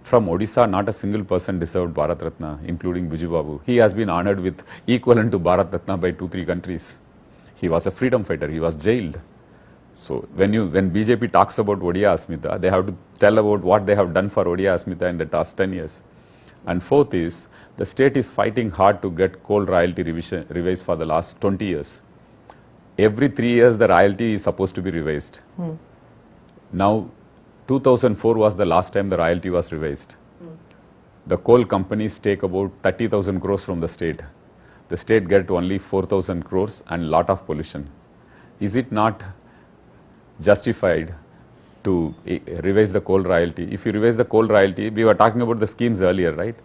from Odisha, not a single person deserved Bharat Ratna, including Biju Babu. He has been honored with equivalent to Bharat Ratna by 2-3 countries. He was a freedom fighter. He was jailed. So when BJP talks about Odia Asmita, they have to tell about what they have done for Odia Asmita in the last 10 years. And fourth is, the state is fighting hard to get coal royalty revised for the last 20 years. Every 3 years, the royalty is supposed to be revised. Now, 2004 was the last time the royalty was revised. The coal companies take about 30,000 crores from the state. The state get only 4,000 crores and lot of pollution. Is it not justified to revise the coal royalty? If you revise the coal royalty, we were talking about the schemes earlier, right?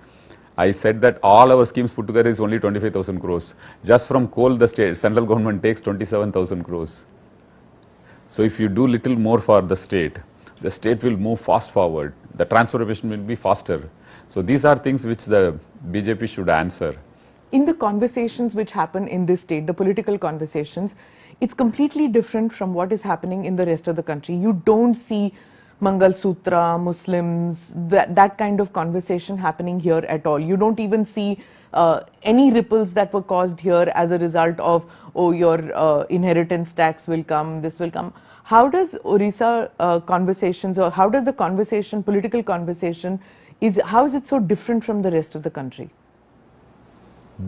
I said that all our schemes put together is only 25,000 crores. Just from coal, the central government takes 27,000 crores. So if you do little more for the state will move fast forward. The transformation will be faster. So these are things which the BJP should answer. In the conversations which happen in this state, the political conversations, it's completely different from what is happening in the rest of the country. You don't see Mangal Sutra, Muslims, that kind of conversation happening here at all. You don't even see any ripples that were caused here as a result of, oh, your inheritance tax will come, this will come. How does Odisha conversations, or how does the conversation, political conversation, how is it so different from the rest of the country?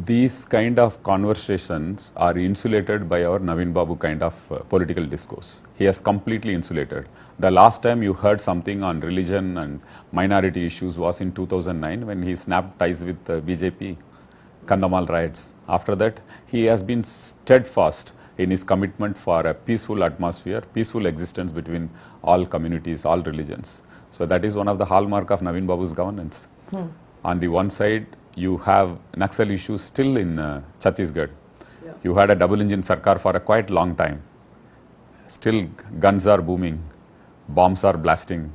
These kind of conversations are insulated by our Naveen Babu kind of political discourse. He has completely insulated. The last time you heard something on religion and minority issues was in 2009 when he snapped ties with BJP, Kandamal riots. After that, he has been steadfast in his commitment for a peaceful atmosphere, peaceful existence between all communities, all religions. So that is one of the hallmark of Naveen Babu's governance. On the one side, you have Naxal issues still in Chhattisgarh. Yeah. You had a double engine Sarkar for a quite long time. Still guns are booming, bombs are blasting.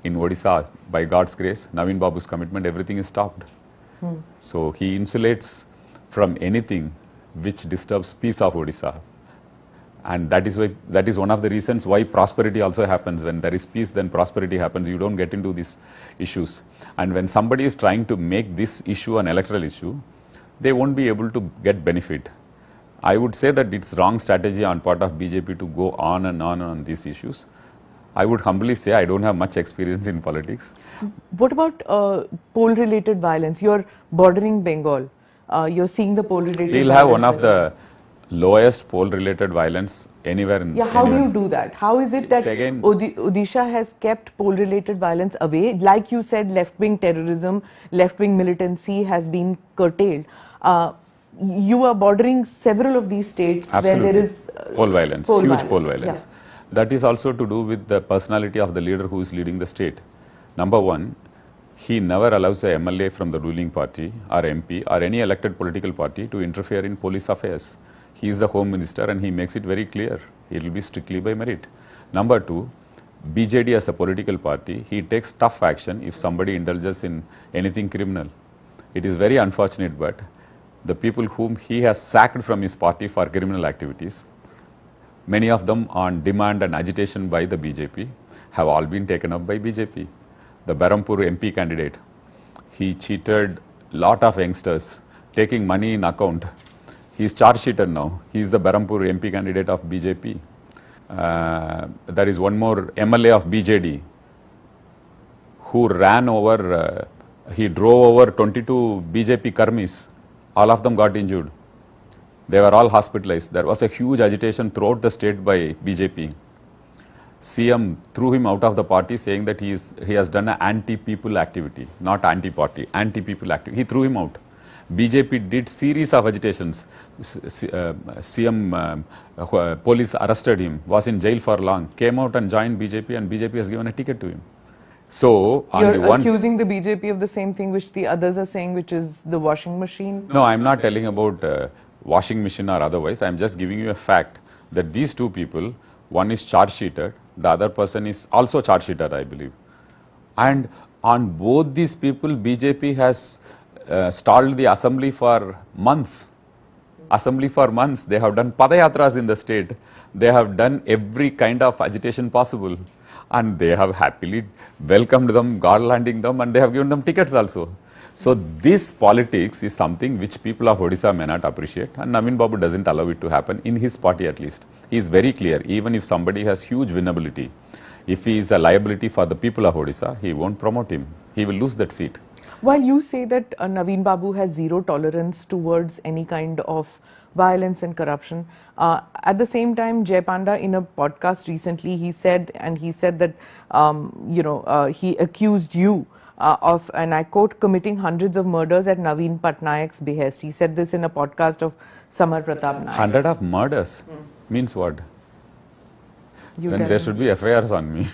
In Odisha, by God's grace, Naveen Babu's commitment, everything is stopped. So he insulates from anything which disturbs peace of Odisha. And that is one of the reasons why prosperity also happens. When there is peace, then prosperity happens. You don't get into these issues. And when somebody is trying to make this issue an electoral issue, they won't be able to get benefit. I would say that it's wrong strategy on part of BJP to go on and on these issues. I would humbly say I don't have much experience in politics. What about poll-related violence? You're bordering Bengal. You're seeing the poll-related violence. We'll have one of the lowest poll-related violence anywhere in. Yeah, how do you do that? How is it that Odisha has kept poll-related violence away? Like you said, left-wing terrorism, left-wing militancy has been curtailed. You are bordering several of these states where there is poll violence, huge poll violence. Yeah. That is also to do with the personality of the leader who is leading the state. Number one, he never allows a MLA from the ruling party or MP or any elected political party to interfere in police affairs. He is the Home Minister and he makes it very clear. It will be strictly by merit. Number two, BJD as a political party, he takes tough action if somebody indulges in anything criminal. It is very unfortunate, but the people whom he has sacked from his party for criminal activities, many of them on demand and agitation by the BJP, have all been taken up by BJP. The Berampur MP candidate, he cheated lot of youngsters, taking money in account. He is charge sheeted now. He is the Berampur MP candidate of BJP. There is one more MLA of BJD who ran over, he drove over 22 BJP Karmis. All of them got injured. They were all hospitalized. There was a huge agitation throughout the state by BJP. CM threw him out of the party, saying that he has done an anti-people activity, not anti-party, anti-people activity. He threw him out. BJP did series of agitations. CM police arrested him, was in jail for long, came out and joined BJP, and BJP has given a ticket to him. So, you're accusing the BJP of the same thing which the others are saying, which is the washing machine? No, I'm not telling about washing machine or otherwise. I'm just giving you a fact that these two people, one is charge sheeted, the other person is also charge sheeted, I believe. And on both these people, BJP has stalled the assembly for months. Assembly for months. They have done padayatras in the state. They have done every kind of agitation possible. And they have happily welcomed them, garlanding them, and they have given them tickets also. So this politics is something which people of Odisha may not appreciate, and Naveen Babu doesn't allow it to happen, in his party at least. He is very clear, even if somebody has huge winnability, if he is a liability for the people of Odisha, he won't promote him. He will lose that seat. While you say that Naveen Babu has zero tolerance towards any kind of violence and corruption, at the same time, Jay Panda, in a podcast recently, he said that, he accused you of, and I quote, committing hundreds of murders at Naveen Patnaik's behest. He said this in a podcast of Samar Pratap Naik. 100 of murders? Means what? Then there should be FIRs on me.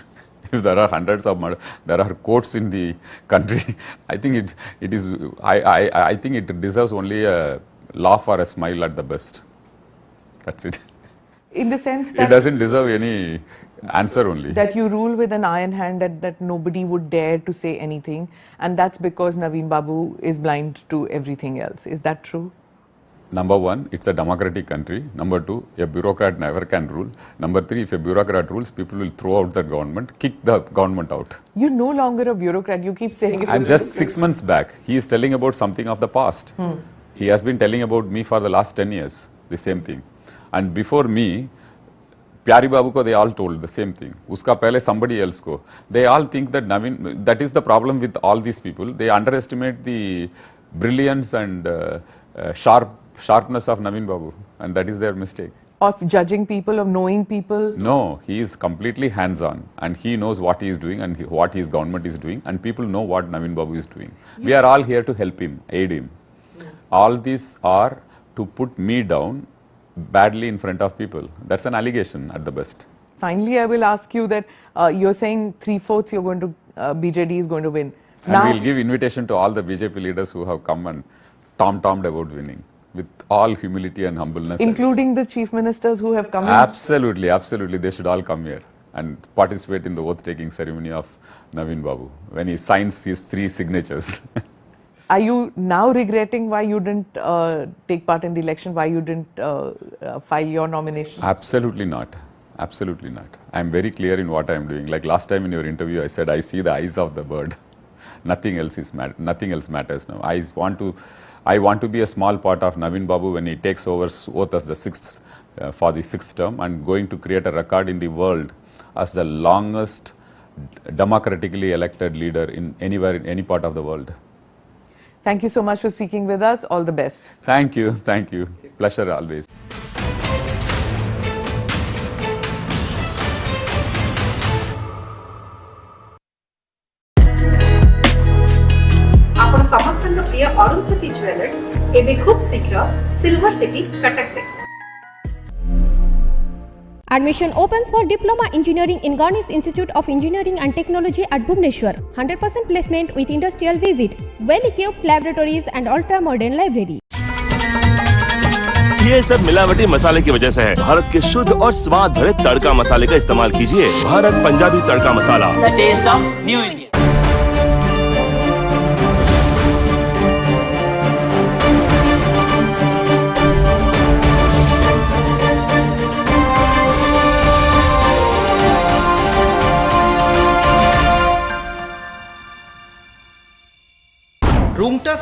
If there are hundreds of murders, there are courts in the country. I think I think it deserves only a laugh or a smile at the best. That's it. In the sense that it doesn't deserve any answer only. That you rule with an iron hand, that nobody would dare to say anything, and that's because Naveen Babu is blind to everything else. Is that true? Number one, it's a democratic country. Number two, a bureaucrat never can rule. Number three, if a bureaucrat rules, people will throw out the government, kick the government out. You're no longer a bureaucrat. You keep saying it. I'm just 6 months back. He is telling about something of the past. He has been telling about me for the last 10 years, the same thing. And before me, Pyari Babu ko they all told the same thing. Uska pehle somebody else ko. They all think that Naveen, that is the problem with all these people. They underestimate the brilliance and sharpness of Naveen Babu, and that is their mistake. Of judging people, of knowing people? No, he is completely hands-on, and he knows what he is doing and what his government is doing, and people know what Naveen Babu is doing. Yes. We are all here to help him, aid him. All these are to put me down badly in front of people. That's an allegation at the best. Finally, I will ask you that you're saying 3/4 you're going to, BJD is going to win. And now, we'll give invitation to all the BJP leaders who have come and tom-tommed about winning, with all humility and humbleness. Including the chief ministers who have come in? Absolutely, absolutely. They should all come here and participate in the oath-taking ceremony of Naveen Babu when he signs his 3 signatures. Are you now regretting why you didn't take part in the election, why you didn't file your nomination? Absolutely not. Absolutely not. I'm very clear in what I'm doing. Like last time in your interview, I said, I see the eyes of the bird. Nothing else matters now. I want to be a small part of Naveen Babu when he takes over oath as the 6th, for the 6th term, and going to create a record in the world as the longest democratically elected leader in anywhere, in any part of the world. Thank you so much for speaking with us. All the best. Thank you. Thank you. Pleasure always. आपण समस्तଙ୍କ प्रिय Arundhati jewellers एबे खूब शीघ्र silver city Cuttack रे Admission opens for Diploma Engineering in Ganesh Institute of Engineering and Technology at Bhubaneswar. 100% placement with industrial visit. Well-equipped laboratories and ultra-modern library. ये सब मिलावटी मसाले की वजह से है। भारत के शुद्ध और स्वाद भरे तड़का मसाले का इस्तेमाल कीजिए। Bharat Punjabi Tadka Masala. The taste of New India.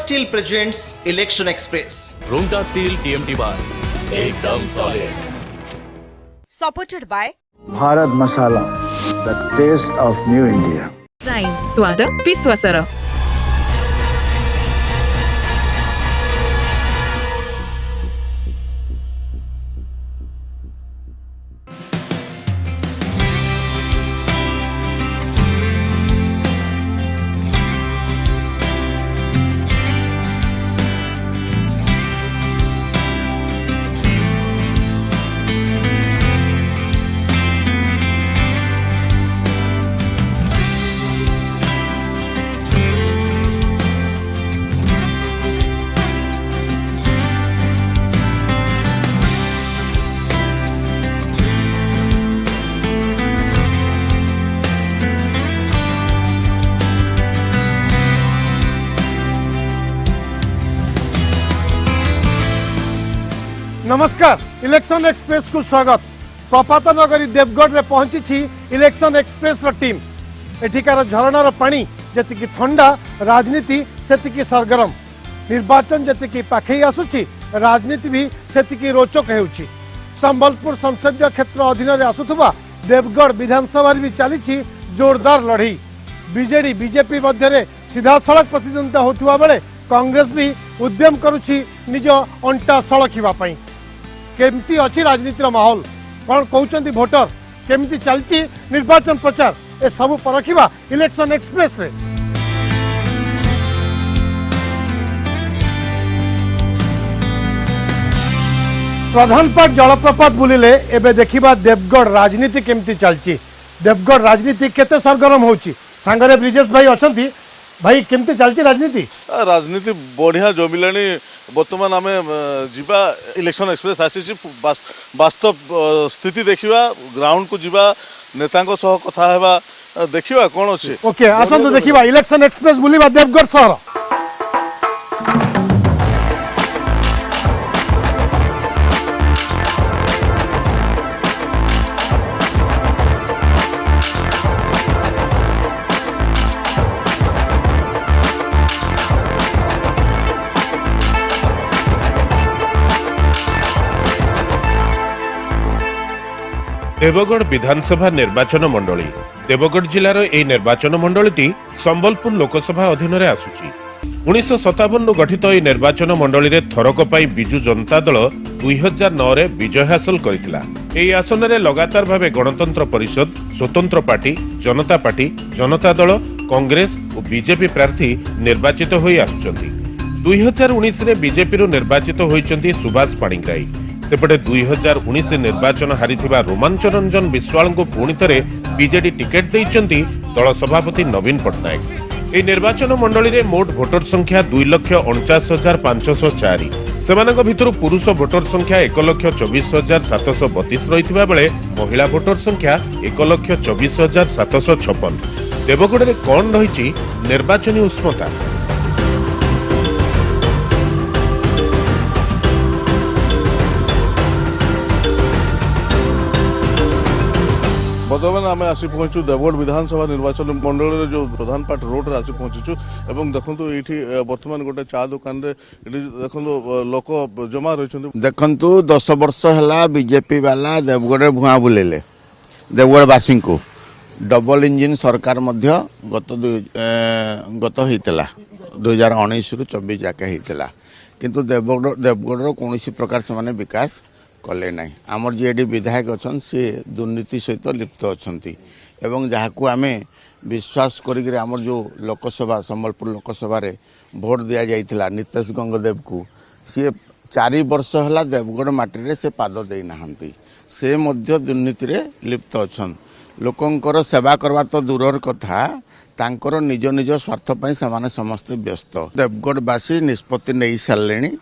Steel presents Election Express. Rungta steel TMT bar एकदम solid. Supported by Bharat Masala, the taste of new India. Prime स्वाद विश्वासर. नमस्कार इलेक्शन एक्सप्रेस को स्वागत. प्रपात नगरी देवगढ़ में पहुंची इलेक्शन एक्सप्रेस टीम. एठिकार झरणार पानी जतिकी ठंडा, राजनीति सेतिकी सरगरम. निर्वाचन जतिकी पाखई आसुची, राजनीति भी सेतिकी रोचक हेउची. संबलपुर संसदीय क्षेत्र अधीन रे आसुथबा देवगढ़ विधानसभा भी चली जोरदार लड़ई. बीजेडी बीजेपी मध्य सीधा सड़क प्रतिद्वंदिता होता बेले कांग्रेस भी उद्यम करुछि निज अंटा सड़किबा पई. केमती अच्छी राजनीतिर माहौल, कौन कहते भोटर, केमती चलती निर्वाचन प्रचार, ए सबू परखिबा इलेक्शन एक्सप्रेस रे. प्रधानपाट जलप्रपात बुलिले एबे देखिबा देवगढ़ राजनीति केमती चलची. देवगढ़ राजनीति केते सरगरम होची. सांगरे ब्रिजेश भाई अछंती. भाई केमती चलची राजनीति? राजनीति बढ़िया जमिलानी. बर्तमान आम जीवा इलेक्शन एक्सप्रेस आसी वास्तव स्थिति देखा, ग्राउंड को जीवा, नेता कथा हेबा, देखिबा कौन अच्छे. ओके आसतु देखिबा इलेक्शन एक्सप्रेस बुलिबा देवगढ़ शहर. देवगढ़ विधानसभा निर्वाचन मंडली. देवगढ़ जिलार यह निर्वाचन मंडली संबलपुर लोकसभा अधीन में आसुची. 1957 गठित यह निर्वाचन मंडली रे थरक पाई बिजु जनता दल 2009 रे विजय हासिल करथिला. एही आसन रे लगातार भावे गणतंत्र परिषद, स्वतंत्र पार्टी, जनता पार्टी, जनता दल, कांग्रेस और बीजेपी प्रार्थी निर्वाचित होई आसुचंती. 2019 रे बीजेपी रो निर्वाचित होईचंती सुभाष पाणिग्राही. सेपटे 2019 निर्वाचन हारिथिबा रोमांचन रंजन विश्वाल को पुणी थे बीजेडी टिकेट देइचंती दल सभापति नवीन पट्टनायक. एही निर्वाचन मंडली रे मोट भोटर संख्या 2,49,504. सेमानक भितरु पुरुष भोटर संख्या 1,24,732 रहिथिबा बेले महिला भोटर संख्या 1,24,756. देवगढ़ रे कोन रहिछि निर्वाचनी उष्मता? बर्तमान आम आसी पहुंचु देवगढ़ विधानसभा निर्वाचन मंडल जो प्रधानपाट रोड रे आसी पहुंचीचु. एवं देखंतु एठी वर्तमान गोटे चा दुकान रे देखंतु लोक जमा रहिछंतु. देखंतु 10 वर्ष हला बीजेपी वाला देवगढ़ भुआ बुलेले देवगढ़ वासी को. डबल इंजिन सरकार मध्य गत होइतला 2019 रु 24 जाके होइतला. किंतु देवगढ़ कौन प्रकार से माने विकास कले ना. आमर जीडी विधायक अच्छा सी दुर्नीति सहित लिप्त अच्छा एवं जहाँ को आम विश्वास करिक आमर जो लोकसभा संबलपुर लोकसभा रे भोट दि जाइथिला नितेश गंगदेव को, सी 4 वर्ष है देवगढ़ माटी से पाद दे नहांती. से मध्य दुर्नीति रे लिप्त अच्छा. लोकंकर सेवा करवा तो दूरर कथा, तांकर निज निज स्वार्थ पाई से समस्ते व्यस्त. देवगढ़वासी निष्पत्ति नहीं सारे.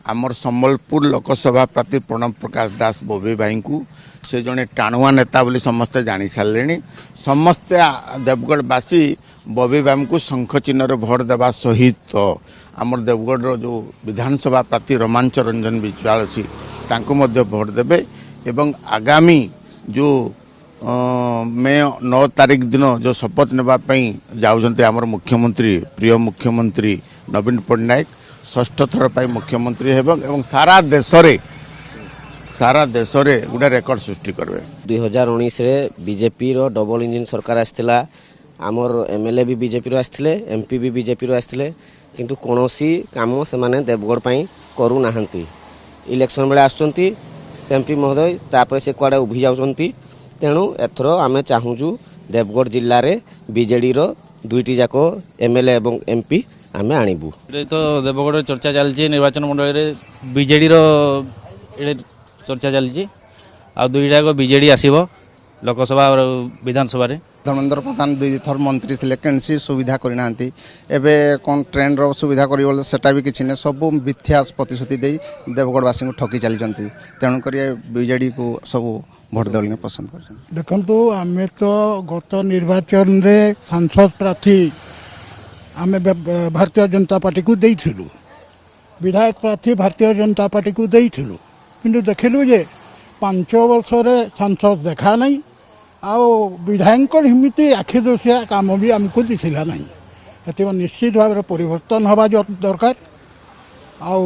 आमर संबलपुर लोकसभा प्रार्थी प्रणव प्रकाश दास बबी भाई को से जड़े टाणुआ नेता बोली समस्ते जानी सारे. समस्ते देवगढ़वासी बबी भाई को शंख चिन्ह भोट देवा सहित आमर देवगढ़ जो विधानसभा प्रार्थी रोमांच रंजन विश्वाल अच्छी भोट देवे. एवं आगामी जो मे 9 तारीख दिन जो शपथ नेबाई जाऊँच आमर मुख्यमंत्री प्रिय मुख्यमंत्री नवीन पट्टनायक षष्ठ थर पर मुख्यमंत्री एवं सारा देश रे गोटे रेकर्ड सृष्टि करेंगे 2019 रे बीजेपी रो डबल इंजिन सरकार आसथिला आमर एमएलए भी बीजेपी रो आसथिले एमपी भी बीजेपी रो आसथिले किंतु कोनोसी काम से माने देवगढ़ पई करू नाहंती इलेक्शन बेले आसचंती एमपी महोदय तापर से कुआडे उभी जाउचंती तेणु एथरो आमे चाहूजु देवगढ़ जिल्ला रे बीजेडी रो दुईटी जाको एमएलए एवं एमपी आमे आनिबु तो देवगढ़ चर्चा चलछि निर्वाचन मंडल रे बीजेडी रो चर्चा चलछि आ दुईटा को बीजेडी आसीबो लोकसभा और विधानसभा रे धर्मेंद्र प्रधान दुई थर मंत्री थे कैंसी सुविधा करना एवं कौन ट्रेन रो सुविधा कर सेटा भी किसी ने सब मिथ्या प्रतिश्रुति दे देवगढ़वासी को ठकी चली तेणुक बीजेडी को सब भोट दल पसंद कर देखु आम तो गत निर्वाचन रे सांसद प्रार्थी आम भारतीय जनता पार्टी को देइथिलु विधायक प्रार्थी भारतीय जनता पार्टी को देइथिलु किंतु देखिलु जे 5 वर्ष रे सांसद देखा नहीं आओ विधायक हिमिति आखि दोषिया काम भी आमको दिखला नहीं एत निश्चित भाव में परिवर्तन हवा दरकार आओ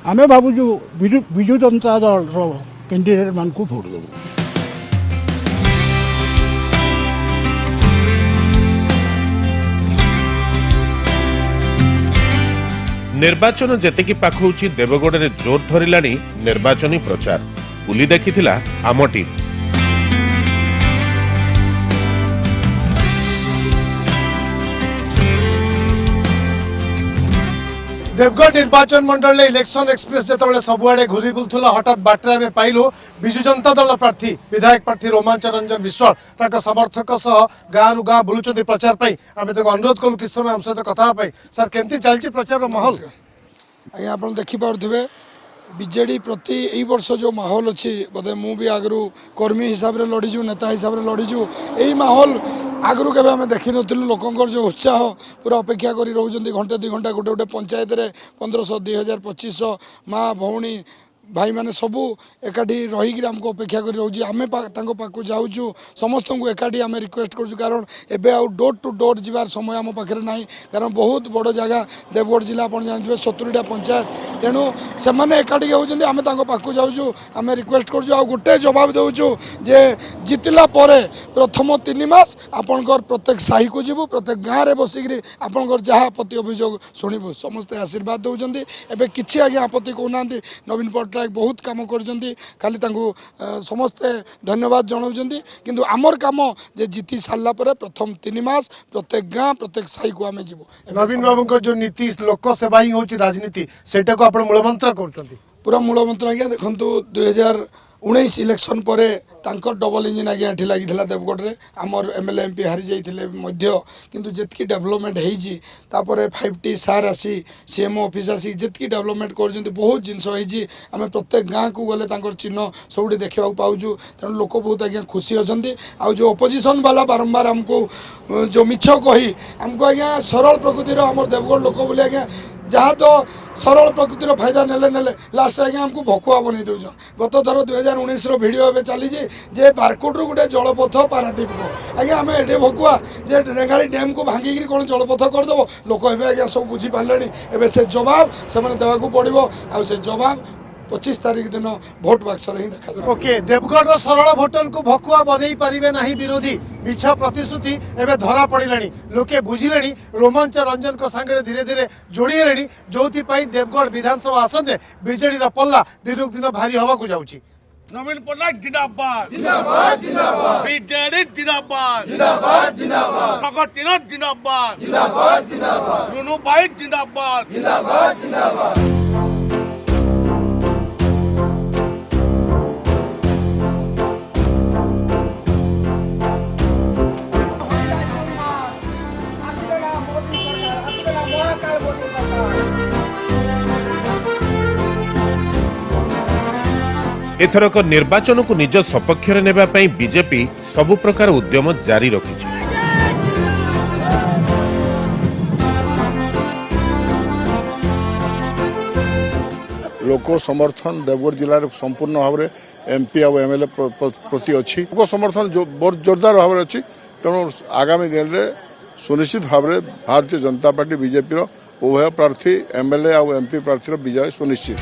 आम भावुँ विजु जनता दल कैंडिडेट मान को भोट देव निर्वाचन जेतिकी पाखौछि देवगढ़ रे जोर धरिलानी निर्वाचनी प्रचार बुली देखिथिला आम टीम देवगढ़ निर्वाचन मंडल इलेक्शन एक्सप्रेस जिते सबुआड़े घूरी बुलूला हठात बाटर आम पाइलु विजु जनता दल प्रार्थी विधायक प्रार्थी रोमांच रंजन विश्वाल समर्थक सह गाँव रु गाँ बुलूं प्रचार आम अनुरोध कलु किस समय आम सहित कथा सर केमती चलती प्रचार माहौल आज्ञा आप देखिपे बीजेडी प्रति यही वर्ष जो माहौल अच्छी बोधे मु भी आगु कर्मी हिसाब से लड़ीजु नेता हिसाब से लड़ीजु यही माहौल आगु के आम देखी नु लोकंर जो उत्साह पूरा अपेक्षा कर रोचे घंटे 2 घंटा गोटे गोटे पंचायत रे 1500 2000 2500 माँ भौणी भाई मैंने सबू एकाठी रहीकि आमको अपेक्षा कर रोचे आम पाक जाऊँ समस्त को एकाठी आम रिक्वेस्ट करूँ कारण एबे आउ डोर टू डोर जीवार समय आम पाखे ना कारण बहुत बड़ जगह देवगढ़ जिला आप जानते 70टा पंचायत तेणु से एकाठी होती आम पाक जाऊँ आम रिक्वेस्ट करूँ गोटे जवाब देचु जे जितला प्रथम 3 मास आपणकर प्रत्येक साही को जीवु प्रत्येक गाँव में बसिक आपणकर जहाँ आपत्ति अभियोग शुणु समस्ते आशीर्वाद दौरान एवं किसी आज्ञा आपत्ति कहना नवीन पट्टनायक बहुत काम करजंती खाली समस्ते धन्यवाद जनाउछंती किंतु आमर काम जे जीती सारला परे प्रथम 3 मास प्रत्येक गाँ प्रत्येक साही को आमे जीवो नवीन बाबू को जो नीति लोक सेवा ही होची राजनीति सेटा को आपण मूलमंत्र करछंती पूरा मूलमंत्र आज्ञा देखंतु 2019 इलेक्शन पर डबल इंजिन आज्ञा ये लगी देवगढ़ में आमर एमएलए एमपी हारी जाते किंतु जितकी डेवलपमेंट होपर 5T सार आसी सीएमओ ऑफिस आसी जितकी डेवलपमेंट कर बहुत जिनस आम प्रत्येक गाँव को गले चिन्ह सब देखा पाऊँ तेणु लोक बहुत आज्ञा खुशी अच्छा आउ जो अपोजिशन वाला बारंबार आमको जो मिछ कही आमको आज्ञा सरल प्रकृतिर आम देवगढ़ लोक बोले आज्ञा जहाँ तो सरल प्रकृतिर फायदा नेले नेले लास्ट आज्ञा आमको भकुआ बन दौन गत थर 2019 भिडियो एवं चली जे बारकोट गोटे जलपथ पारादीप को आज्ञा आम एडे भकुआ जे रेंगाली डैम को भांगिक कौन जलपथ करदेव लोक आज्ञा सब बुझीपारे एवं से जवाब से देवाक पड़ो आ से जवाब 25 तारीख दिन भोट बाक्स ही देखा ओके देवगढ़ सरल भोटर को भकुआ बनई पारिबे नाही विरोधी मिछ प्रतिश्रुति एवं धरा पड़िलानी लोके बुझिलेनी रोमांच रंजन को संगे धीरे धीरे जोड़ीलेनी जोथि पई देवगढ़ विधानसभा आसन में बीजेडी रा पल्ला दिनक दिन भारी हवा को जाउची नवीन पट्टनायक जिंदाबाद जिंदाबाद जिंदाबाद बीजेडी जिंदाबाद जिंदाबाद जिंदाबाद प्रगतिनाथ जिंदाबाद जिंदाबाद जिंदाबाद रुनु भाई जिंदाबाद जिंदाबाद जिंदाबाद एथरक निर्वाचन को निज सपक्ष नेबा पई बीजेपी सबु प्रकार उद्यम जारी रखिछि। लोक समर्थन देवगढ़ जिले में संपूर्ण भाव में एमपी और एमएलए प्रति अच्छी लोक समर्थन जोरदार भाव में अच्छी तेणु आगामी दिन में सुनिश्चित भाव में भारतीय जनता पार्टी बीजेपी उभय प्रार्थी एमएलए और एमपी प्रार्थी विजय सुनिश्चित।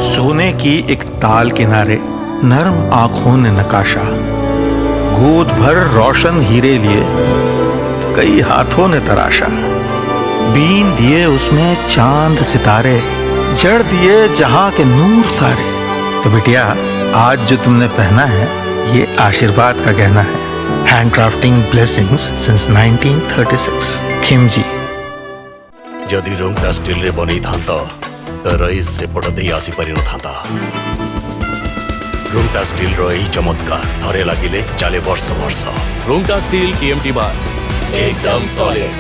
सोने की एक ताल किनारे नरम आंखों ने नकाशा, गोद भर रोशन हीरे लिए कई हाथों ने तराशा, बीन दिए उसमें चांद सितारे, जड़ दिए जहां के नूर सारे। तो बिटिया आज जो तुमने पहना है ये आशीर्वाद का गहना है, हैंडक्राफ्टिंग ब्लेसिंग्स सिंस 1936। खिमजी जदि रूमटा स्टील रे बनी थांता तो रईस से पट दे आसी पारि न थांता। रूमटा स्टील रो यही चमत्कार थरे लागिले चाले वर्ष वर्ष। रूमटा स्टील टीएमटी बार एकदम solid.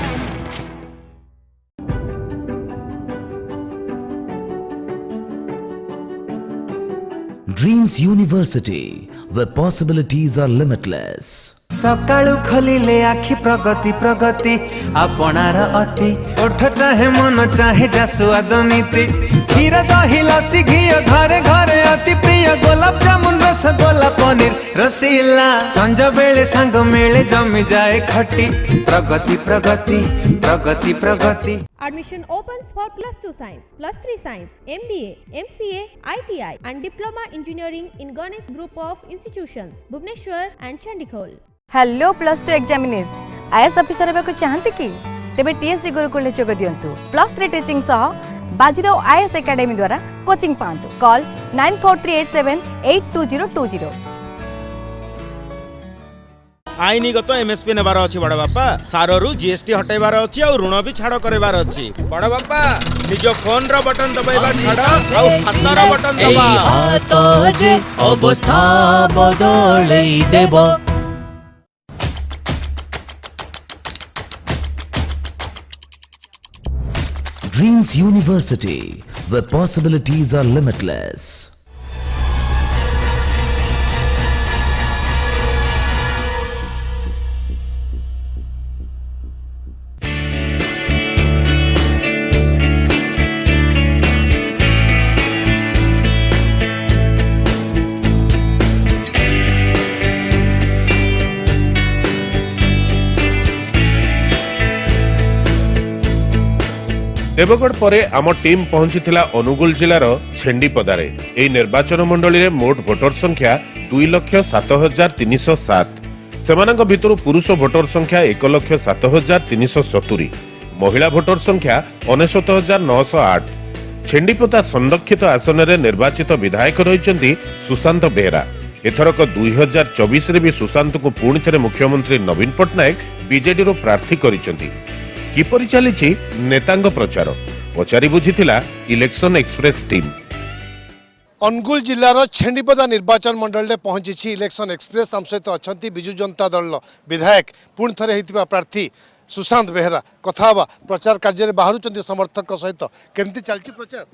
Dreams University, where possibilities are limitless. सकाळु खोलिले आखि प्रगति प्रगति आपणार अति ओठ चाहे मन चाहे जासुआद नीति क्षीर दही लसी घी घरे घरे अति प्रिय गोलाप जामुन रसगोला पनीर रसीला संज बेले सांग मेले जमी जाए खटी प्रगति प्रगति प्रगति प्रगति। Admission opens for +2 science, +3 science, MBA, MCA, ITI and Diploma Engineering in Ganesh Group of Institutions, Bhubaneswar and Chandigarh. Hello +2 examinees IAS officer हेबाकु चाहंती कि तेबे टीएसजी गुरुकुल जोग दियंतु। +3 टीचिंग सह बाजीराव आईएएस एकेडमी द्वारा कोचिंग पांतु। कॉल 9438782020। आईनीगत एमएसपी नेबार अछि बड़ बापा, साररु जीएसटी हटेबार अछि और ऋण भी छाड़ करबार अछि। बड़ बापा निज फोन रो बटन दबाइबा छाड़ और हाथ रो बटन दबा। हाथ जे अवस्था बदलै देबो। Dreams University, where possibilities are limitless. Deogarh परे आम टीम पहुंचीथिला अनुगुल जिलार छेंडीपदारे। एई निर्वाचन मंडली रे मोट भोटर संख्या 2,07,307। सेमानंक भितरु पुरुष भोटर संख्या 1,07,370। महिला भोटर संख्या 69,908। छेंडीपदा संरक्षित आसन रे निर्वाचित विधायक रहिचंती सुशांत बेहरा। एथरक 2024 रे भी सुशांत को पुणी थरे मुख्यमंत्री नवीन पटनायक बीजेडी रो प्रार्थी करिचंती। किपरि चलीछि नेतांग प्रचार पचारि बुझिथिला इलेक्शन एक्सप्रेस टीम। अनुगुल जिलार छेंडीपदा निर्वाचन मंडल में पहुंची इलेक्शन एक्सप्रेस। आम सहित अच्छा विजु जनता दल विधायक पुणी थे होता प्रार्थी सुशांत बेहरा। कथा प्रचार कार्य बाहर समर्थक सहित केमती चलती प्रचार।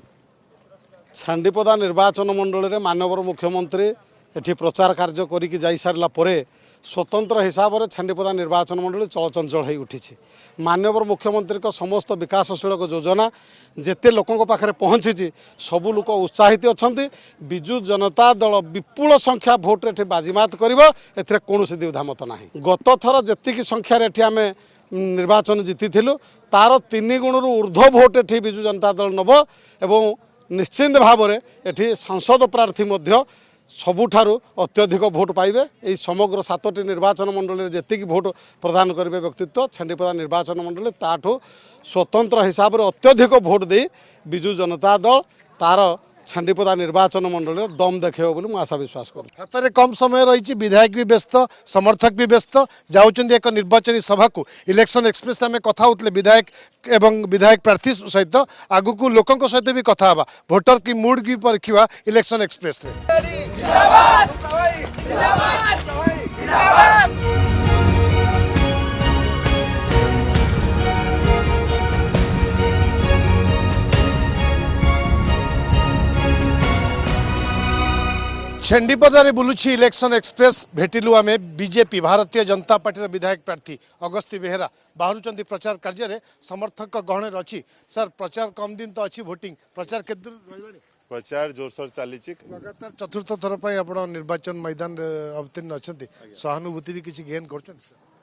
छेंडीपदा निर्वाचन मंडल में मानवर मुख्यमंत्री एठी प्रचार कार्य करिकी जाई सारला परे स्वतंत्र हिसाब से छेंडीपदा निर्वाचन मंडल चलचंचल हो उठी। मानवर मुख्यमंत्री को समस्त विकासशील योजना जेते लोकों पाखे पहुँची सबू लोक उत्साहित अच्छा। विजु जनता दल विपुल संख्या भोट्रे बाजीमात कर कौन द्विधामत ना। गत थर जी संख्यार आम निर्वाचन जीति तार 3 गुणु ऊर्ध्व भोट ये विजु जनता दल नब एवं निश्चिंत भाव में ये सांसद प्रार्थी सबुठारु अत्यधिक भोट पाइबे। यही समग्र 7टी निर्वाचन मंडल में जी भोट प्रदान करेंगे व्यक्तित्व छेंडीपदा निर्वाचन मंडल ताठू स्वतंत्र हिसाब से अत्यधिक भोट दे विजु जनता दल तार छेंडीपदा निर्वाचन मंडल दम देखेब बोली आशा विश्वास करूँ। हाथ में कम समय रही विधायक भी व्यस्त समर्थक भी व्यस्त जाऊँच एक निर्वाचन सभा को इलेक्शन एक्सप्रेस आम कथा होते विधायक एवं विधायक प्रार्थी सहित आगु को लोकों सहित भी कथा भोटर की मूड की परीक्षा इलेक्शन एक्सप्रेस। छेंडीपदारे बुलुछि इलेक्शन एक्सप्रेस भेटिलु आमे बीजेपी भारतीय जनता पार्टी विधायक प्रार्थी अगस्ती बेहेरा बाहरुचंदी प्रचार कार्य रे समर्थक गहणे अछि। सर प्रचार कम दिन तो अछि वोटिंग प्रचार केते रहलानी प्रचार जोरसोर चली लगातार चतुर्थ थर पर आप निर्वाचन मैदान अवतीर्ण अच्छा सहानुभूति भी किसी गेन कर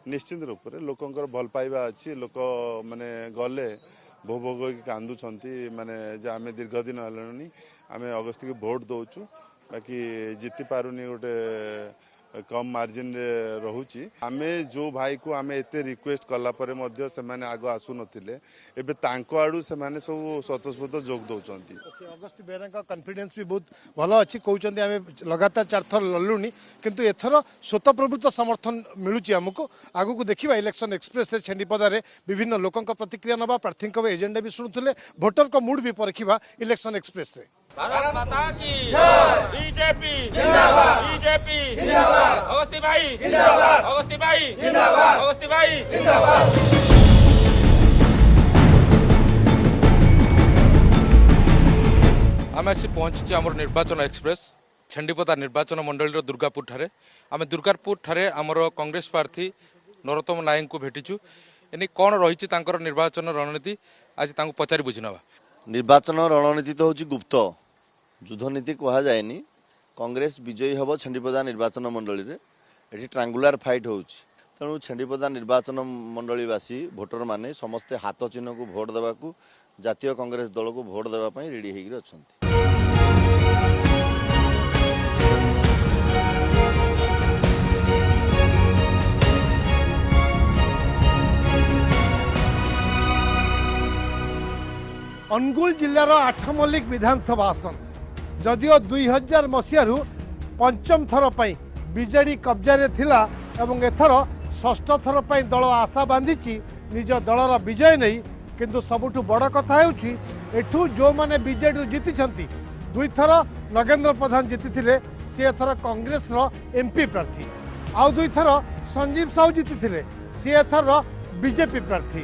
निश्चित रूप से लोकंर भल पाइबा अच्छी लोक माने गले भो भोग कांदुंट माने आम दीर्घ दिन है आम अगस्त की भोट दौचु बाकी जीति पारुनी गोटे कम मार्जिन रे रहुची आमे जो भाई को आमे एते रिक्वेस्ट कला परे मध्य से माने आगो आसु नथिले एबे तांको आडू से माने सब स्वतःस्फूर्त जोग दउचंती। अगस्त बेरा का कॉन्फिडेंस भी बहुत भलो अछि कहउचंती आमे लगातार 4 थर लल्लुनी किंतु एथर स्वतःप्रवृत्त समर्थन मिलुची हमको आगु को देखिबा इलेक्शन एक्सप्रेस रे छेंडीपदा रे विभिन्न लोकंक प्रतिक्रिया नबा प्रार्थी को एजेंडा भी सुनुथले वोटर को मूड भी परखिबा इलेक्शन एक्सप्रेस रे। भारत माता की जय बीजेपी जिंदाबाद बीजेपी जिंदाबाद अगस्ती भाई जिंदाबाद अगस्ती भाई जिंदाबाद अगस्ती भाई जिंदाबाद। आम आसी पहुंची आम निर्वाचन एक्सप्रेस छेंडीपदा निर्वाचन मंडल दुर्गापुर ठारे आम दुर्गापुर ठारे आमर कांग्रेस प्रार्थी नरोत्तम नायक को भेटिचु एने कौन रही निर्वाचन रणनीति आज पचारि बुझीना निर्वाचन रणनीति तो हूँ गुप्त युद्धनीति कह जाएनि कांग्रेस विजयी हम छेंडीपदा निर्वाचन मंडल में ये ट्रांगुलार फाइट हो तेणु छेंडीपदा निर्वाचन मंडलवासी भोटर माने समस्ते हाथ चिन्ह को भोट देवाक जातीय कांग्रेस दल को भोट देवाई रेडी होकर अच्छा। अनुगुल जिलार आठमल्लिक विधानसभा आसन जदियो 2000 मसीह पंचम थर पर बीजेडी कब्जा थिला एवं एथर षष्ठ थर पर दल आशा बांधी निज दलर विजय नहीं किंतु सबुठु बड़ कथा एठू जो माने बीजेडी जीति 2 थर नगेंद्र प्रधान जीति सी एथर कांग्रेस एमपी प्रार्थी आउ 2 थर संजीव साहू जीति सी एथर बीजेपी प्रार्थी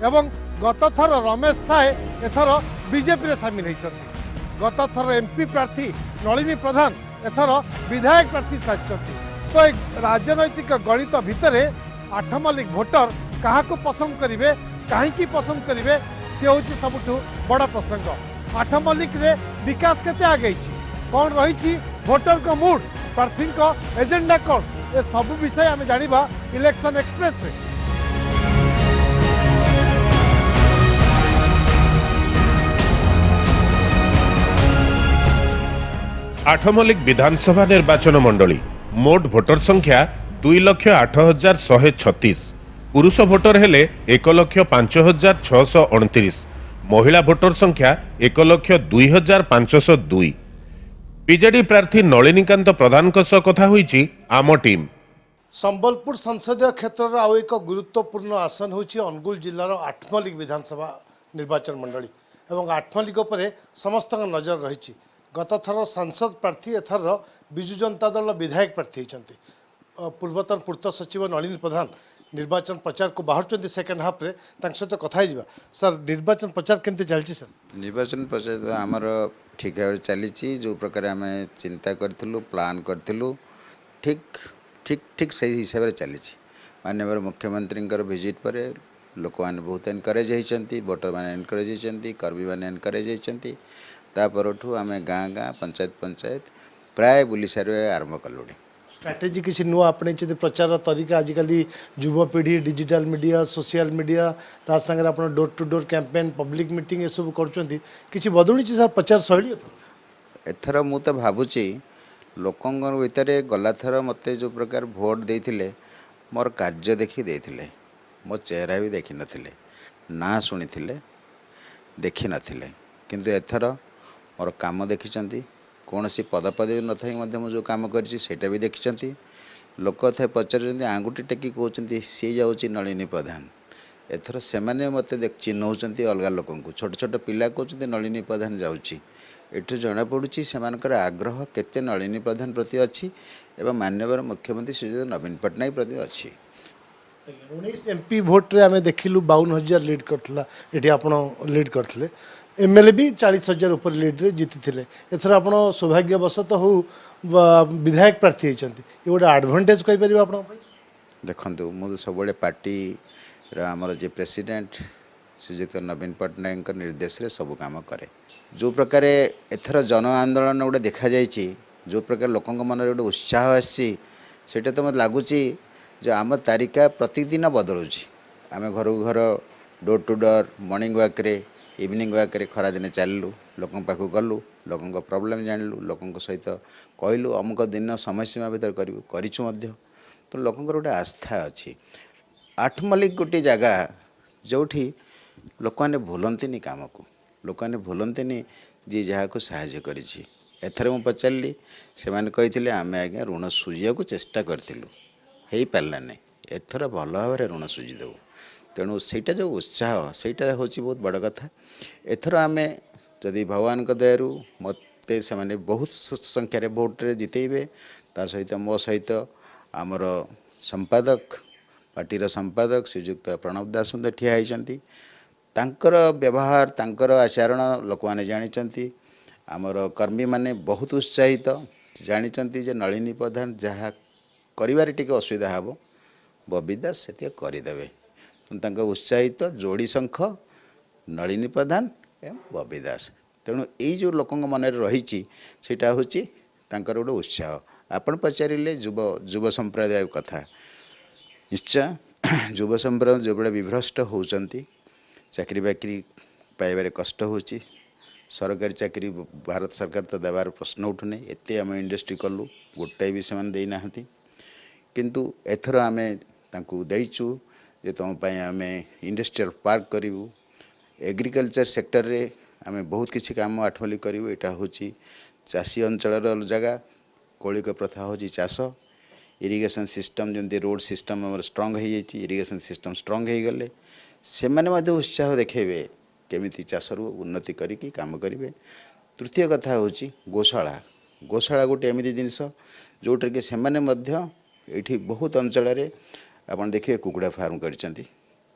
एवं गत थर रमेश साय एथर बीजेपी रे सामिल होती। गत थर एमपी प्रार्थी नलिनी प्रधान एथर विधायक प्रार्थी साजिଛନ୍ତି। तो एक राजनैतिक गणित भितर आठमल्लिक भोटर क्या पसंद करेंगे कहीं पसंद करेंगे सी हूँ सबुठु बड़ प्रसंग। आठमल्लिक रे विकास केते आगे कौन रही भोटर को मूड प्रार्थी को एजेंडा कौन ए सब विषय आम जाना इलेक्शन एक्सप्रेस रे। आठमल्लिक विधानसभा निर्वाचन मंडली मोट भोटर संख्या 2,08,136 पुरुष भोटर हेले 1,05,629 महिला भोटर संख्या 1,02,502 बीजेडी प्रार्थी नलिनीकांत प्रधान कथा होईची आम टीम। संबलपुर संसदीय क्षेत्र आउ एक गुरुत्वपूर्ण आसन होची अनुगुल जिलार आठमल्लिक विधानसभा निर्वाचन मंडली एवं आठमल्लिक उपरे समस्त नजर रही। गत थर सांसद प्रार्थी एथर विजु जनता दल विधायक प्रार्थी होती। पूर्वतन पूर्त सचिव नलिनी प्रधान निर्वाचन प्रचार को बाहर सेकेंड हाफ रे सहित कथा सर निर्वाचन प्रचार केमती चलती सर? निर्वाचन प्रचार तो आमर ठीक भाव चली जो प्रकार आम चिंता करूँ प्लान करूँ ठीक ठीक ठीक से हिसाब से चली माननीय मुख्यमंत्री विजिट पर लोक मैंने बहुत एनकरेज होती वोटर मैंने एनकरेज होती कर्मी मैंने एनकरेज होती तापरठू आम गाँ गाँ पंचायत पंचायत प्राय बुली सारे आरंभ कलु। स्ट्राटेजी किसी नुआ अपने प्रचार तरीका आजिकल युवपीढ़ी डिजिटल मीडिया सोशल मीडिया ता संगे आप door to door campaign public meeting ये सब कर बदली सर प्रचार शैली एथर मु तो भावुची लोकों भितर गला थर मत जो प्रकार भोट देते मोर कार्य देखी देते मो चेहरा भी देखी नथिले ना शुणी देखी नथिले किंतु एथर मोर काम देखी कौन सी पदपदवी न थी जो कम कर भी देखी लोक थे पचार आंगुठी टेकी कहते सी जाऊँगी नलिनी प्रधान एथर से मत चिन्हौंट अलग लोक छोट छोट पिला कहते नलिनी प्रधान जाऊँगी एठू जना पड़ुची से आग्रह केते नलिनी प्रधान प्रति अच्छी एवं माननीय मुख्यमंत्री श्री नवीन पट्टनायक प्रति अच्छी। 19 एमपी भोट रे आमे देखिलु 52,000 लीड करथला एठी आपण लीड करथले एमएलए भी 40,000 ऊपर लीड रे जीति एथर आप सौभाग्यवशतः हो विधायक प्रार्थी होती ये गोटे आडभांटेज कहीपर आप देखु मुझे सब पार्टी आमर जे प्रेसिडेंट श्रीजुक्त नवीन पट्टनायक निर्देश रे सब काम करे जो प्रकार एथर जन आंदोलन गोटे देखा जाइए जो प्रकार लोक मन गोटे उत्साह आसी तो मत लगुच जो आम तारिका प्रतिदिन बदलुची आम घर घर door to door morning walk रे इवनिंग वॉक रे खरा दिन चलू लोक पाखु गलु लोक प्रॉब्लम जानलु लोक सहित कहलु अमुक दिन समय सीमा भीतर करूँ तो लोक गोटे आस्था अच्छी आठमल्लिक गोटे जगह जो लोक मैंने भूलती काम को लोक मैंने भूलती जी जहाँ को साहाय्य करी एथर मुझे पचारि से कही आम आज्ञा ऋण सुझा को चेष्टा करूँ हो पारा नहीं एथर भल भाव ऋण सुझीदेव तेणु सहीटा जो उत्साह सहीटा हूँ बहुत बड़ कथा एथर आम जदि भगवान दयारू मत से बहुत संख्यार भोट्रे जितेबे ता सहित मो सहित आमर संपादक पार्टीर संपादक श्रीजुक्त प्रणव दास ठिया होती व्यवहार तांकर आचरण लोक मैंने जानते आमर कर्मी माने बहुत उत्साहित जानते जे नलिनी प्रधान जहाँ करिवार टिके असुविधा हे बबी दास से करदे उत्साहित जोड़ी शंख नलिनी प्रधान एवं बबी दास तेणु यही जो लोक मन रही हूँ गोटे उत्साह आपण पचारे युव संप्रदाय कथा निश्चय युव संप्रदाय जो बड़े विभ्रष्ट होती चाकरी बाकरी पाइबार कष्ट होची सरकारी चाकरी भारत सरकार तो देवार प्रश्न उठुने एते आम इंडस्ट्री कलु गोटाए भी से देना किंतु एथर आम देचु जे तुम आम इंडस्ट्रियल पार्क करूँ एग्रीकल्चर सेक्टर रे आम बहुत किसी काम आठमल्लिक करूँ यहाँ हूँ चाषी अंचल जगह कौलिक प्रथा हूँ चाष इरिगेशन सिस्टम जमी रोड सिस्टम आम स्ट्रंग हो जाइए इरिगेशन सिस्टम स्ट्रंग हो गले से माने उत्साह देखेबे केमिति चाषर उन्नति करिकी काम करेंगे तृतीय कथा हूँ गोशाला गोशाला गोटे एमती जिनस जोटा कि से बहुत अंचल आप देखिए कुकुड़ा फार्म कर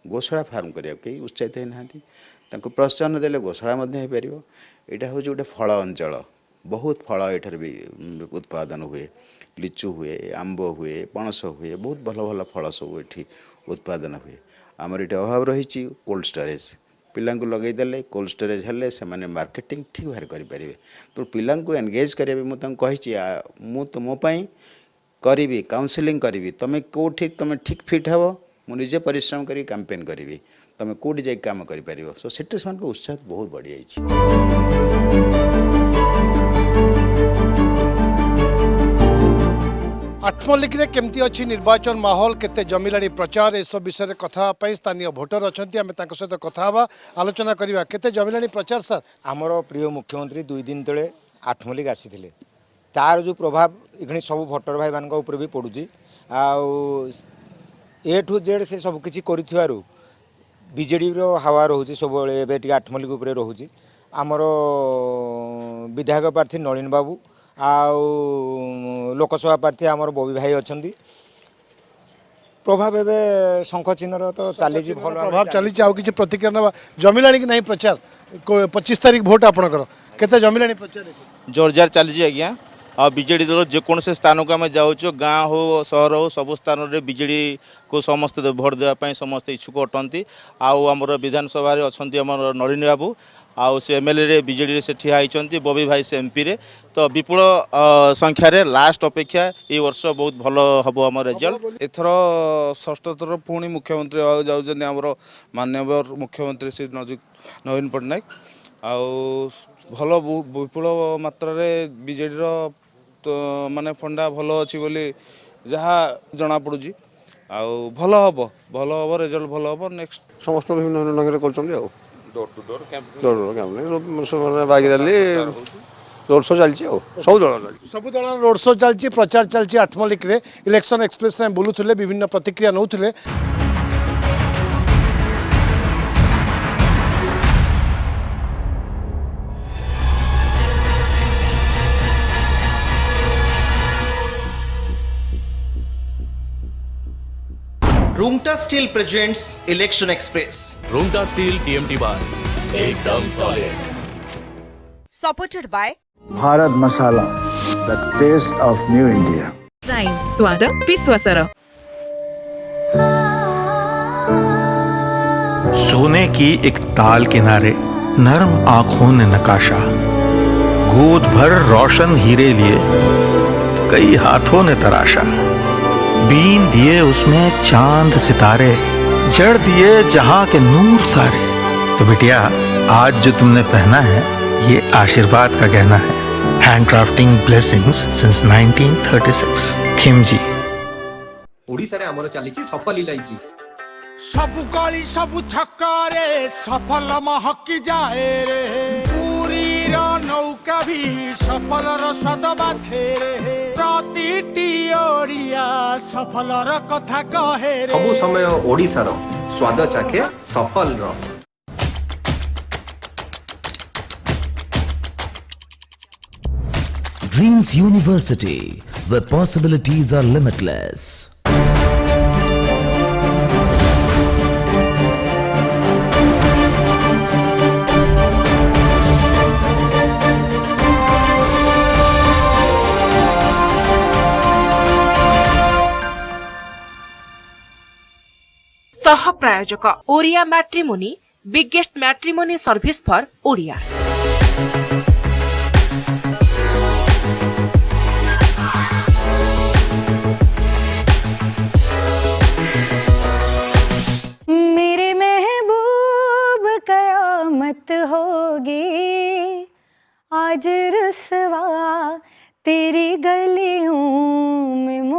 गोशाला फार्म करने कई उत्साहित होना प्रोत्साहन देले गोशाला हो यहाँ हूँ गोटे फल अंचल बहुत फल एठार भी उत्पादन हुए लिचु हुए आंब हुए पणस हुए बहुत भल भल फल सब ये उत्पादन हुए आमर ये अभाव रही कोल्ड स्टोरेज पिला लगेदेले कोल्ड स्टोरेज हेल्ले से मार्केटिंग ठीक भाव करेंगे तो पिला एनगेज करेंगे मुझे मोपाई करी काउनसिलिंग करी तुम कौटी तुम ठीक फिट हे मुझे परिश्रम करी कैंपेन करी तुम कौटी जा काम कर सो से उत्साह बहुत बढ़ी जाइए। आठमल्लिक केमती अच्छी निर्वाचन माहौल केते जमिलानी प्रचार ए सब विषय कथा स्थानीय भोटर अच्छा आम सहित कथा आलोचना करवा केते जमिलानी प्रचार सर आमर प्रिय मुख्यमंत्री 2 दिन तले आठमल्लिक आसी तार जो प्रभाव इखनी सब भोटर भाई मान भी पड़ुची ए टू जेड से सबकि कर बीजेडी हावा रोचे सब आठमल्लिक रोचे आमर विधायक प्रार्थी नलिन बाबू लोकसभा प्रार्थी आमर बबी भाई अच्छा प्रभाव एवं शंख चिन्ह तो चली प्रभाव चली किसी प्रतिक्रिया ना जमिला कि नहीं प्रचार 25 तारीख भोट आपणकर केते जमिला प्रचार जोरजार चली आज्ञा आ बीजेडी दल जेकोसी स्थान को आम जाऊँ गाँ हो सहर हो सब स्थान में बीजेडी को समस्ते भोट देवाई समस्ते इच्छुक अटंती आमर विधानसभा अच्छा नलिनी बाबू आउ से एमएलए बीजेडी से ठिया होती बबी भाई से एमपी रे तो विपुल संख्यार लास्ट अपेक्षा ये वर्ष बहुत भल हम आम रेजल्ट एथर षष्ठ थर पुणी मुख्यमंत्री जाऊँ आमर माननीय मुख्यमंत्री श्री नवीन पट्टनायक भल विपुल मात्रा बीजेडी तो माने फंडा भल अच्छी बोली जहाँ जना पड़ुची भल हम रेजल्ट भल हम नेक्स्ट समस्त विभिन्न ढंग कर door to door campaign bike rally road show चलती सब दल रोड शो चलती प्रचार चलती आठमल्लिक इलेक्शन एक्सप्रेस में बुलूले विभिन्न प्रतिक्रिया नौले Rungta steel presents election express Rungta steel TMT bar एकदम solid. Supported by Bharat Masala, the taste of new India. Prime स्वाद विश्वासर। सोने की एक ताल किनारे नरम आंखों ने नकाशा, गोद भर रोशन हीरे लिए कई हाथों ने तराशा। बीन दिए उसमें चांद सितारे, जड़ दिए जहां के नूर सारे। तो बिटिया, आज जो तुमने पहना है ये आशीर्वाद का गहना है। Handcrafting blessings since 1936। Khimji. Odisha रे हमर चलीची सफल इलायची। सबु गली सबु छक्कारे सफल महकी जाए रे। पूरी रो नौका भी सफल रो स्वाद बाछे रे। प्रतिटी ओडिया सफल रो कथा कहे रे। सबु समय ओडिसा रो स्वाद चाके सफल रो। Dreams University, where possibilities are limitless. सह प्रायोजक Oriya matrimony, biggest matrimony service for Odia. मेरे महबूब कयामत होगी आज रुसवा तेरी गलियों में।